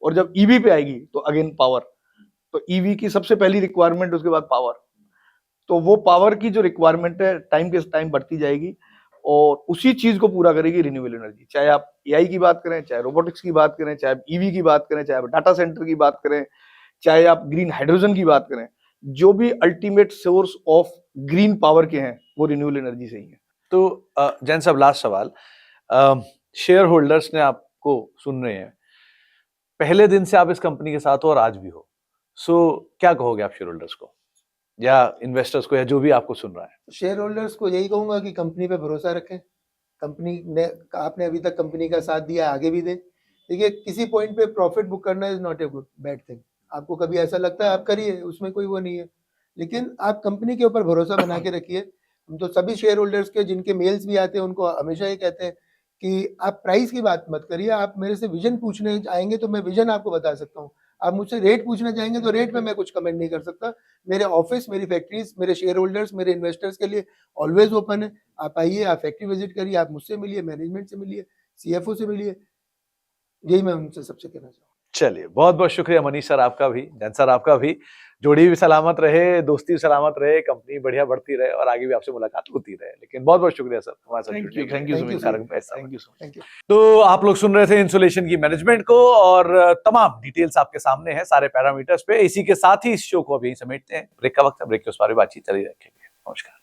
और जब ईवी पे आएगी तो अगेन पावर, तो ईवी की सबसे पहली रिक्वायरमेंट, उसके बाद पावर। तो वो पावर की जो रिक्वायरमेंट है टाइम के टाइम बढ़ती जाएगी, और उसी चीज को पूरा करेगी रिन्यूएबल एनर्जी। चाहे आप एआई की बात करें, चाहे रोबोटिक्स की बात करें, चाहे आप ईवी की बात करें, चाहे आप डाटा सेंटर की बात करें, चाहे आप ग्रीन हाइड्रोजन की बात करें, जो भी ultimate source of green power के हैं वो रिन्यूएबल एनर्जी से ही है। तो जैन साहब, लास्ट सवाल, शेयर होल्डर्स ने आपको सुन रहे हैं, पहले दिन से आप इस कंपनी के साथ हो और आज भी हो, सो क्या कहोगे आप शेयर होल्डर्स को या इन्वेस्टर्स को, या जो भी आपको सुन रहा है? शेयर होल्डर्स को यही कहूंगा कि कंपनी पे भरोसा रखें। कंपनी ने, आपने अभी तक कंपनी का साथ दिया, आगे भी दे। देखिए किसी पॉइंट पे प्रॉफिट बुक करना is not a good bad thing. आपको कभी ऐसा लगता है आप करिए, उसमें कोई वो नहीं है, लेकिन आप कंपनी के ऊपर भरोसा बना के रखिए। हम तो सभी शेयर होल्डर्स के जिनके मेल्स भी आते हैं उनको हमेशा ये कहते हैं कि आप प्राइस की बात मत करिए, आप मेरे से विजन पूछने आएंगे तो मैं विजन आपको बता सकता हूँ। आप मुझसे रेट पूछना चाहेंगे तो रेट में मैं कुछ कमेंट नहीं कर सकता। मेरे ऑफिस, मेरी फैक्ट्रीज, मेरे शेयर होल्डर्स, मेरे इन्वेस्टर्स के लिए ऑलवेज ओपन है। आप आइए, आप फैक्ट्री विजिट करिए, आप मुझसे मिलिए, मैनेजमेंट से मिलिए, सीएफओ से मिलिए। यही मैं उनसे सबसे कहना चाहूँगा। चलिए, बहुत बहुत शुक्रिया मनीष सर आपका भी, जैन सर आपका भी। जोड़ी भी सलामत रहे, दोस्ती भी सलामत रहे, कंपनी बढ़िया बढ़ती रहे और आगे भी आपसे मुलाकात होती रहे। लेकिन बहुत बहुत शुक्रिया सर हमारे साथ थैंक जुड़ने यू के लिए। Thank you so Thank you, much sir. Thank you so much thank you. तो आप लोग सुन रहे थे इंसुलेशन की मैनेजमेंट को और तमाम डिटेल्स आपके सामने हैं सारे पैरामीटर्स पे। इसी के साथ ही इस शो को अब यहीं समेटते हैं। ब्रेक का वक्त है, ब्रेक के उस पार भी बातचीत चली रखेंगे। नमस्कार।